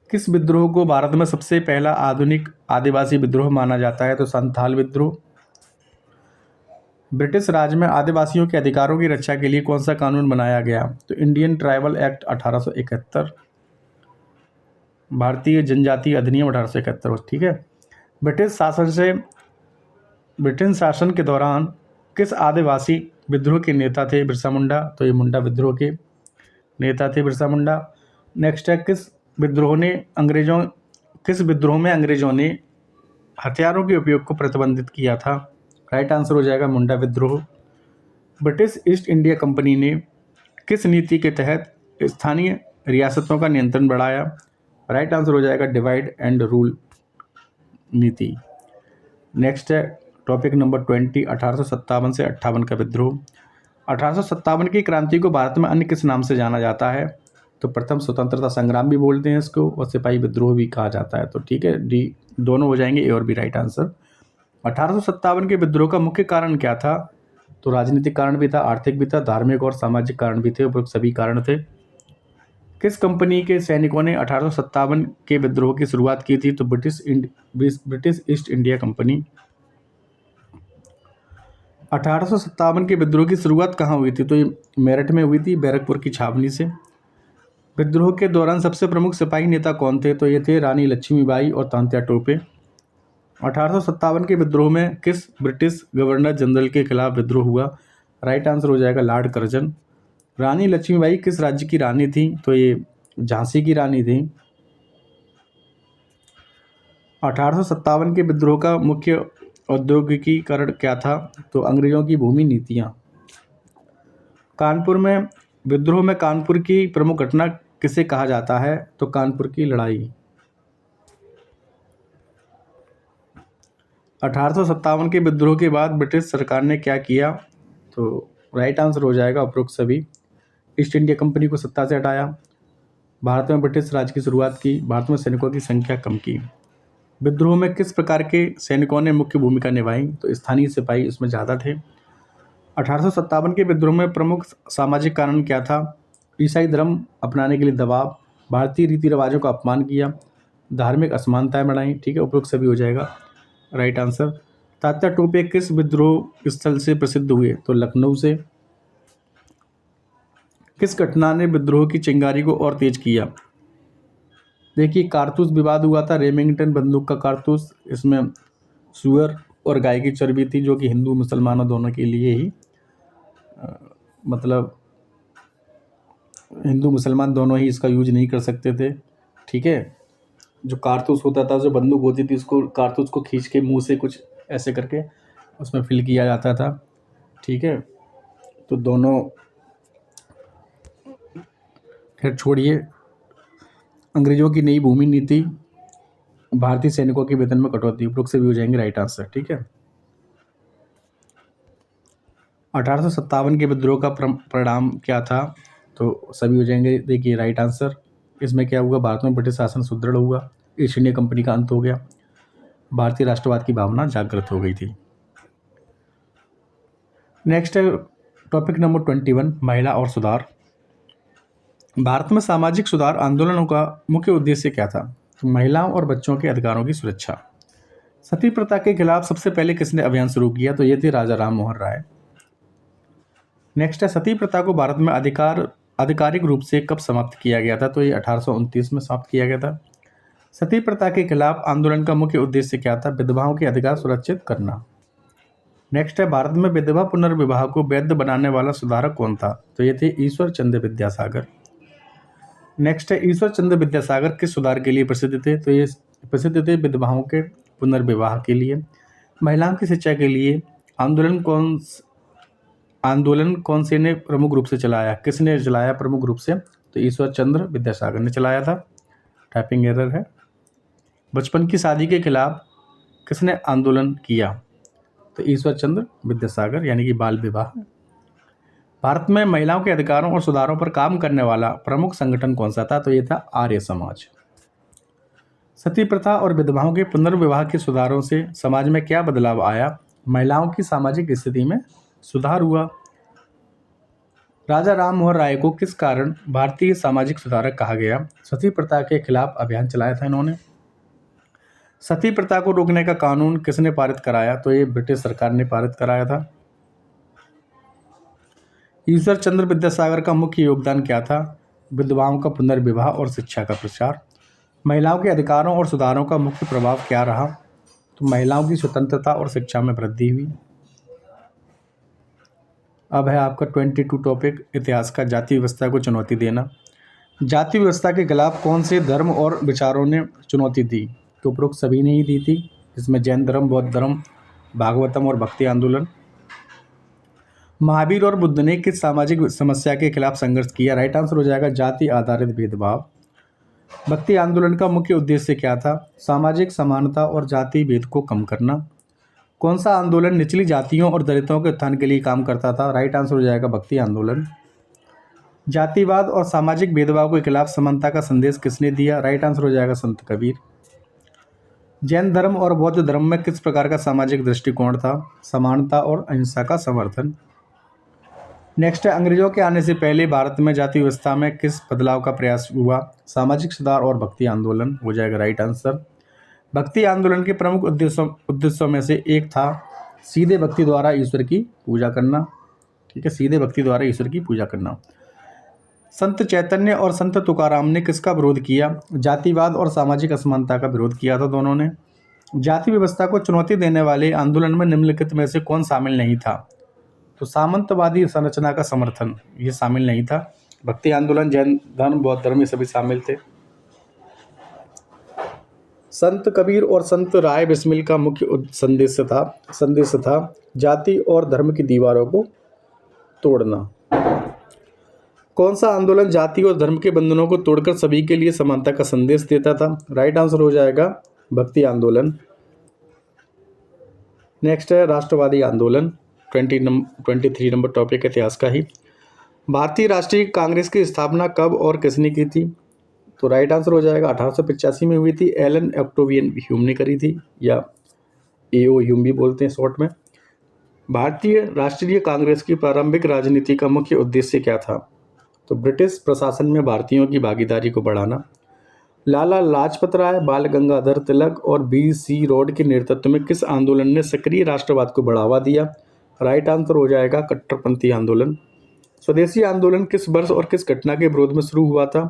किस विद्रोह को भारत में सबसे पहला आधुनिक आदिवासी विद्रोह माना जाता है? तो संथाल विद्रोह। ब्रिटिश राज में आदिवासियों के अधिकारों की रक्षा के लिए कौन सा कानून बनाया गया? तो इंडियन ट्राइबल एक्ट 1871। भारतीय जनजातीय अधिनियम 1871। ठीक है, ब्रिटिश शासन के दौरान किस आदिवासी विद्रोह के नेता थे बिरसा मुंडा? तो ये मुंडा विद्रोह के नेता थे बिरसा मुंडा। नेक्स्ट है, किस विद्रोह में अंग्रेजों ने हथियारों के उपयोग को प्रतिबंधित किया था? राइट आंसर हो जाएगा मुंडा विद्रोह। ब्रिटिश ईस्ट इंडिया कंपनी ने किस नीति के तहत स्थानीय रियासतों का नियंत्रण बढ़ाया? राइट आंसर हो जाएगा डिवाइड एंड रूल नीति। नेक्स्ट है टॉपिक नंबर 20, 1857 से 58 का विद्रोह। 1857 की क्रांति को भारत में अन्य किस नाम से जाना जाता है? तो प्रथम स्वतंत्रता संग्राम भी बोलते हैं इसको, और सिपाही विद्रोह भी कहा जाता है। तो ठीक है, डी दोनों हो जाएंगे, ए और बी राइट आंसर। 1857 के विद्रोह का मुख्य कारण क्या था? तो राजनीतिक कारण भी था, आर्थिक भी था, धार्मिक और सामाजिक कारण भी थे, उपरोक्त सभी कारण थे। किस कंपनी के सैनिकों ने 1857 के विद्रोह की शुरुआत की थी? तो ब्रिटिश ईस्ट इंडिया कंपनी। 1857 के विद्रोह की शुरुआत कहाँ हुई थी? तो ये मेरठ में हुई थी, बैरकपुर की छावनी से। विद्रोह के दौरान सबसे प्रमुख सिपाही नेता कौन थे? तो ये थे रानी लक्ष्मीबाई और तांत्या टोपे। 1857 के विद्रोह में किस ब्रिटिश गवर्नर जनरल के खिलाफ विद्रोह हुआ? राइट आंसर हो जाएगा लॉर्ड कर्जन। रानी लक्ष्मीबाई किस राज्य की रानी थी? तो ये झांसी की रानी थी। 1857 के विद्रोह का मुख्य औद्योगिकीकरण क्या था? तो अंग्रेजों की भूमि नीतियाँ। कानपुर में विद्रोह में कानपुर की प्रमुख घटना किसे कहा जाता है? तो कानपुर की लड़ाई। 1857 के विद्रोह के बाद ब्रिटिश सरकार ने क्या किया? तो राइट आंसर हो जाएगा उपरोक्त सभी। ईस्ट इंडिया कंपनी को सत्ता से हटाया, भारत में ब्रिटिश राज की शुरुआत की, भारत में सैनिकों की संख्या कम की। विद्रोह में किस प्रकार के सैनिकों ने मुख्य भूमिका निभाई? तो स्थानीय सिपाही इसमें ज़्यादा थे। 1857 के विद्रोह में प्रमुख सामाजिक कारण क्या था? ईसाई धर्म अपनाने के लिए दबाव, भारतीय रीति रिवाजों का अपमान किया, धार्मिक असमानताएं बढ़ाई। ठीक है, उपरोक्त सभी हो जाएगा राइट आंसर। तात्या टोपे किस विद्रोह स्थल से प्रसिद्ध हुए? तो लखनऊ से। किस घटना ने विद्रोह की चिंगारी को और तेज किया? देखिए, कारतूस विवाद हुआ था, रेमिंगटन बंदूक का कारतूस। इसमें सुअर और गाय की चर्बी थी, जो कि हिंदू मुसलमानों दोनों के लिए ही मतलब हिंदू मुसलमान दोनों ही इसका यूज नहीं कर सकते थे। ठीक है, जो कारतूस होता था, जो बंदूक होती थी, उसको कारतूस को खींच के मुंह से कुछ ऐसे करके उसमें फिल किया जाता था। ठीक है, तो दोनों, खैर छोड़िए। अंग्रेजों की नई भूमि नीति, भारतीय सैनिकों के वेतन में कटौती, उपरोक्त से भी हो जाएंगे राइट आंसर। ठीक है, 1857 के विद्रोह का परिणाम क्या था? तो सभी हो जाएंगे। देखिए राइट आंसर, इसमें क्या हुआ? भारत में ब्रिटिश शासन सुदृढ़ हुआ, ईस्ट इंडिया कंपनी का अंत हो गया, भारतीय राष्ट्रवाद की भावना जागृत हो गई थी। नेक्स्ट है टॉपिक नंबर 21, महिला और सुधार। भारत में सामाजिक सुधार आंदोलनों का मुख्य उद्देश्य क्या था? तो महिलाओं और बच्चों के अधिकारों की सुरक्षा। सती प्रथा के खिलाफ सबसे पहले किसने अभियान शुरू किया? तो ये थे राजा राम मोहन राय। नेक्स्ट है सती प्रथा को भारत में आधिकारिक रूप से कब समाप्त किया गया था? तो ये 1829 में समाप्त किया गया था। सती प्रथा के खिलाफ आंदोलन का मुख्य उद्देश्य क्या था? विधवाओं के अधिकार सुरक्षित करना। नेक्स्ट है भारत में विधवा पुनर्विवाह को वैध बनाने वाला सुधारक कौन था? तो ये थे ईश्वर चंद्र विद्यासागर। नेक्स्ट है ईश्वर चंद्र विद्यासागर किस सुधार के लिए प्रसिद्ध थे? तो ये प्रसिद्ध थे विधवाओं के पुनर्विवाह के लिए। महिलाओं की शिक्षा के लिए आंदोलन कौन से ने प्रमुख रूप से चलाया? किसने चलाया प्रमुख रूप से? तो ईश्वर चंद्र विद्यासागर ने चलाया था। टाइपिंग एरर है। बचपन की शादी के खिलाफ किसने आंदोलन किया? तो ईश्वर चंद्र विद्यासागर, यानी कि बाल विवाह। भारत में महिलाओं के अधिकारों और सुधारों पर काम करने वाला प्रमुख संगठन कौन सा था? तो ये था आर्य समाज। सती प्रथा और विधवाओं के पुनर्विवाह के सुधारों से समाज में क्या बदलाव आया? महिलाओं की सामाजिक स्थिति में सुधार हुआ। राजा राम मोहन राय को किस कारण भारतीय सामाजिक सुधारक कहा गया? सती प्रथा के खिलाफ अभियान चलाया था इन्होंने। सती प्रथा को रोकने का कानून किसने पारित कराया? तो ये ब्रिटिश सरकार ने पारित कराया था। ईश्वर चंद्र विद्यासागर का मुख्य योगदान क्या था? विधवाओं का पुनर्विवाह और शिक्षा का प्रचार। महिलाओं के अधिकारों और सुधारों का मुख्य प्रभाव क्या रहा? तो महिलाओं की स्वतंत्रता और शिक्षा में वृद्धि हुई। अब है आपका 22 टॉपिक, इतिहास का, जाति व्यवस्था को चुनौती देना। जाति व्यवस्था के खिलाफ कौन से धर्म और विचारों ने चुनौती दी? तो उपरोक्त सभी ने ही दी थी, इसमें जैन धर्म, बौद्ध धर्म, भागवतम और भक्ति आंदोलन। महावीर और बुद्ध ने किस सामाजिक समस्या के खिलाफ संघर्ष किया? राइट आंसर हो जाएगा जाति आधारित भेदभाव। भक्ति आंदोलन का मुख्य उद्देश्य क्या था? सामाजिक समानता और जाति भेद को कम करना। कौन सा आंदोलन निचली जातियों और दलितों के उत्थान के लिए काम करता था? राइट आंसर हो जाएगा भक्ति आंदोलन। जातिवाद और सामाजिक भेदभाव के खिलाफ समानता का संदेश किसने दिया? राइट आंसर हो जाएगा संत कबीर। जैन धर्म और बौद्ध धर्म में किस प्रकार का सामाजिक दृष्टिकोण था? समानता और अहिंसा का समर्थन। नेक्स्ट है अंग्रेजों के आने से पहले भारत में जाति व्यवस्था में किस बदलाव का प्रयास हुआ? सामाजिक सुधार और भक्ति आंदोलन हो जाएगा राइट आंसर। भक्ति आंदोलन के प्रमुख उद्देश्यों में से एक था सीधे भक्ति द्वारा ईश्वर की पूजा करना। ठीक है, सीधे भक्ति द्वारा ईश्वर की पूजा करना। संत चैतन्य और संत तुकाराम ने किसका विरोध किया? जातिवाद और सामाजिक असमानता का विरोध किया था दोनों ने। जाति व्यवस्था को चुनौती देने वाले आंदोलन में निम्नलिखित में से कौन शामिल नहीं था? तो सामंतवादी संरचना का समर्थन, ये शामिल नहीं था। भक्ति आंदोलन, जैन धर्म, बौद्ध धर्म, ये सभी शामिल थे। संत कबीर और संत राय बिस्मिल का मुख्य संदेश था जाति और धर्म की दीवारों को तोड़ना। कौन सा आंदोलन जाति और धर्म के बंधनों को तोड़कर सभी के लिए समानता का संदेश देता था? राइट आंसर हो जाएगा भक्ति आंदोलन। नेक्स्ट है राष्ट्रवादी आंदोलन। 23 नंबर टॉपिक इतिहास का ही। भारतीय राष्ट्रीय कांग्रेस की स्थापना कब और किसने की थी? तो राइट आंसर हो जाएगा 1885 में हुई थी। एलन ऑक्टेवियन ह्यूम ने करी थी, या एओ ह्यूम भी बोलते हैं शॉर्ट में। भारतीय राष्ट्रीय कांग्रेस की प्रारंभिक राजनीति का मुख्य उद्देश्य क्या था? तो ब्रिटिश प्रशासन में भारतीयों की भागीदारी को बढ़ाना। लाला लाजपत राय, बाल गंगाधर तिलक और BC रोड के नेतृत्व में किस आंदोलन ने सक्रिय राष्ट्रवाद को बढ़ावा दिया? राइट आंसर हो जाएगा कट्टरपंथी आंदोलन। स्वदेशी आंदोलन किस वर्ष और किस घटना के विरोध में शुरू हुआ था?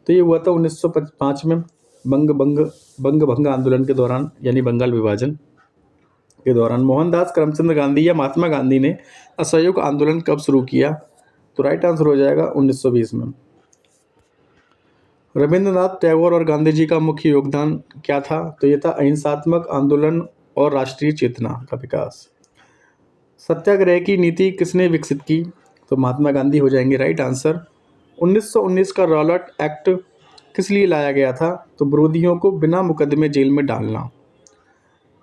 तो ये हुआ था 1905 में बंग भंग आंदोलन के दौरान, यानी बंगाल विभाजन के दौरान। मोहनदास करमचंद गांधी या महात्मा गांधी ने असहयोग आंदोलन कब शुरू किया? तो राइट आंसर हो जाएगा 1920 में। रविंद्रनाथ टैगोर और गांधी जी का मुख्य योगदान क्या था? तो ये था अहिंसात्मक आंदोलन और राष्ट्रीय चेतना का विकास। सत्याग्रह की नीति किसने विकसित की? तो महात्मा गांधी हो जाएंगे राइट आंसर। 1919 का रॉलेट एक्ट किस लिए लाया गया था? तो विरोधियों को बिना मुकदमे जेल में डालना।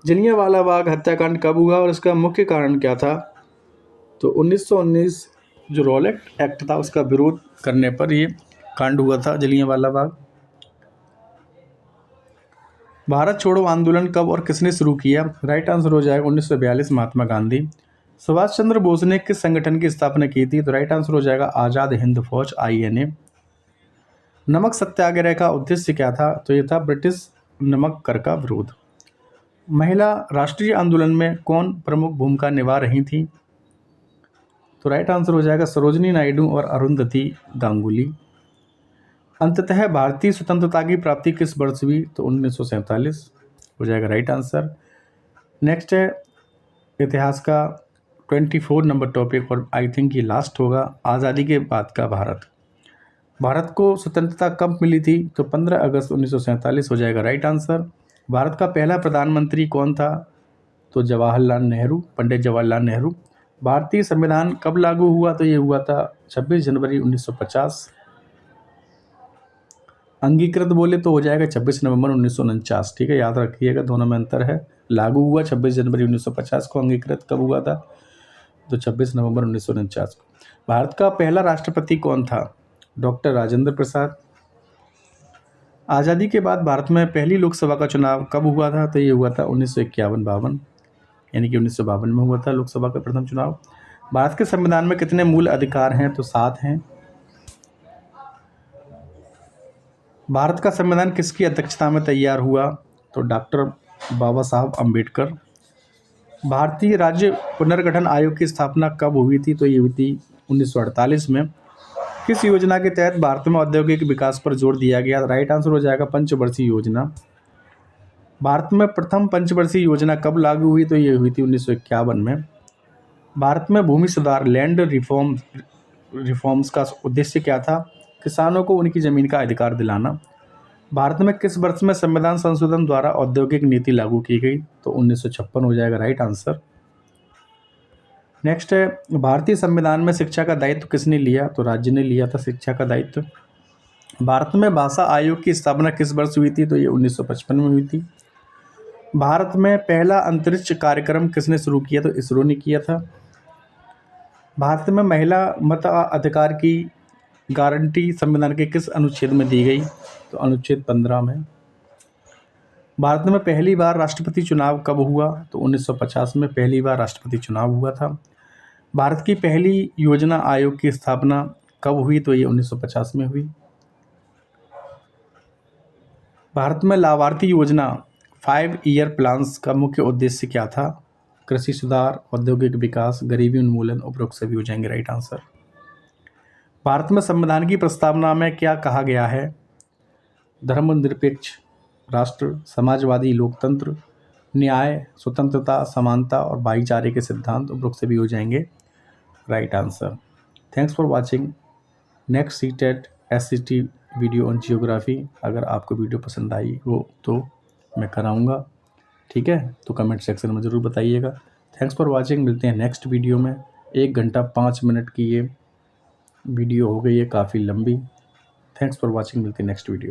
जलियांवाला बाग हत्याकांड कब हुआ और इसका मुख्य कारण क्या था? तो 1919 जो रॉलेट एक्ट था उसका विरोध करने पर ये कांड हुआ था, जलियांवाला बाग। भारत छोड़ो आंदोलन कब और किसने शुरू किया? राइट आंसर हो जाएगा 1942, महात्मा गांधी। सुभाष चंद्र बोस ने किस संगठन की स्थापना की थी? तो राइट आंसर हो जाएगा आज़ाद हिंद फौज, INA। नमक सत्याग्रह का उद्देश्य क्या था? तो ये था ब्रिटिश नमक कर का विरोध। महिला राष्ट्रीय आंदोलन में कौन प्रमुख भूमिका निभा रही थी? तो राइट आंसर हो जाएगा सरोजिनी नायडू और अरुंधति गांगुली। अंततः भारतीय स्वतंत्रता की प्राप्ति किस वर्ष हुई? तो 1947 हो जाएगा राइट आंसर। नेक्स्ट है इतिहास का 24 नंबर टॉपिक, और आई थिंक ये लास्ट होगा। आज़ादी के बाद का भारत को स्वतंत्रता कब मिली थी? तो 15 अगस्त 1947 हो जाएगा राइट आंसर। भारत का पहला प्रधानमंत्री कौन था? तो जवाहरलाल नेहरू, पंडित जवाहरलाल नेहरू। भारतीय संविधान कब लागू हुआ? तो ये हुआ था 26 जनवरी 1950। अंगीकृत बोले तो हो जाएगा 26 नवंबर 1949। ठीक है, याद रखिएगा, दोनों में अंतर है। लागू हुआ 26 जनवरी 1950 को, अंगीकृत कब हुआ था? तो 26 नवंबर 1949 को। भारत का पहला राष्ट्रपति कौन था? डॉक्टर राजेंद्र प्रसाद। आज़ादी के बाद भारत में पहली लोकसभा का चुनाव कब हुआ था? तो ये हुआ था 1951-52, यानी कि 1952 में हुआ था लोकसभा का प्रथम चुनाव। भारत के संविधान में कितने मूल अधिकार हैं? तो 7 हैं। भारत का संविधान किसकी अध्यक्षता में तैयार हुआ? तो डॉक्टर बाबा साहब अम्बेडकर। भारतीय राज्य पुनर्गठन आयोग की स्थापना कब हुई थी? तो ये हुई थी 1948 में। किस योजना के तहत भारत में औद्योगिक विकास पर जोर दिया गया? राइट आंसर हो जाएगा पंचवर्षीय योजना। भारत में प्रथम पंचवर्षीय योजना कब लागू हुई? तो ये हुई थी 1951 में। भारत में भूमि सुधार, लैंड रिफॉर्म्स का उद्देश्य क्या था? किसानों को उनकी ज़मीन का अधिकार दिलाना। भारत में किस वर्ष में संविधान संशोधन द्वारा औद्योगिक नीति लागू की गई? तो 1956 हो जाएगा राइट आंसर। नेक्स्ट है भारतीय संविधान में शिक्षा का दायित्व किसने लिया? तो राज्य ने लिया था शिक्षा का दायित्व। भारत में भाषा आयोग की स्थापना किस वर्ष हुई थी? तो ये 1955 में हुई थी। भारत में पहला अंतरिक्ष कार्यक्रम किसने शुरू किया? तो इसरो ने किया था। भारत में महिला मताधिकार की गारंटी संविधान के किस अनुच्छेद में दी गई? तो अनुच्छेद 15 में। भारत में पहली बार राष्ट्रपति चुनाव कब हुआ? तो 1950 में पहली बार राष्ट्रपति चुनाव हुआ था। भारत की पहली योजना आयोग की स्थापना कब हुई? तो ये 1950 में हुई। भारत में लाभार्थी योजना 5 ईयर प्लान्स का मुख्य उद्देश्य क्या था? कृषि सुधार, औद्योगिक विकास, गरीबी उन्मूलन, उपरोक्त सभी हो जाएंगे राइट आंसर। भारत में संविधान की प्रस्तावना में क्या कहा गया है? धर्मनिरपेक्ष राष्ट्र, समाजवादी लोकतंत्र, न्याय, स्वतंत्रता, समानता और भाईचारे के सिद्धांत, उपरोक्त सभी हो जाएंगे right answer. Thanks for watching. Next CTET SCT video on geography. अगर आपको वीडियो पसंद आई हो तो मैं कराऊँगा, ठीक है? तो कमेंट सेक्शन में ज़रूर बताइएगा। थैंक्स फॉर वॉचिंग, मिलते हैं नेक्स्ट वीडियो में। 1 घंटा 5 मिनट की ये वीडियो हो गई है काफ़ी लंबी। थैंक्स फॉर वॉचिंग, मिलते हैं नेक्स्ट वीडियो।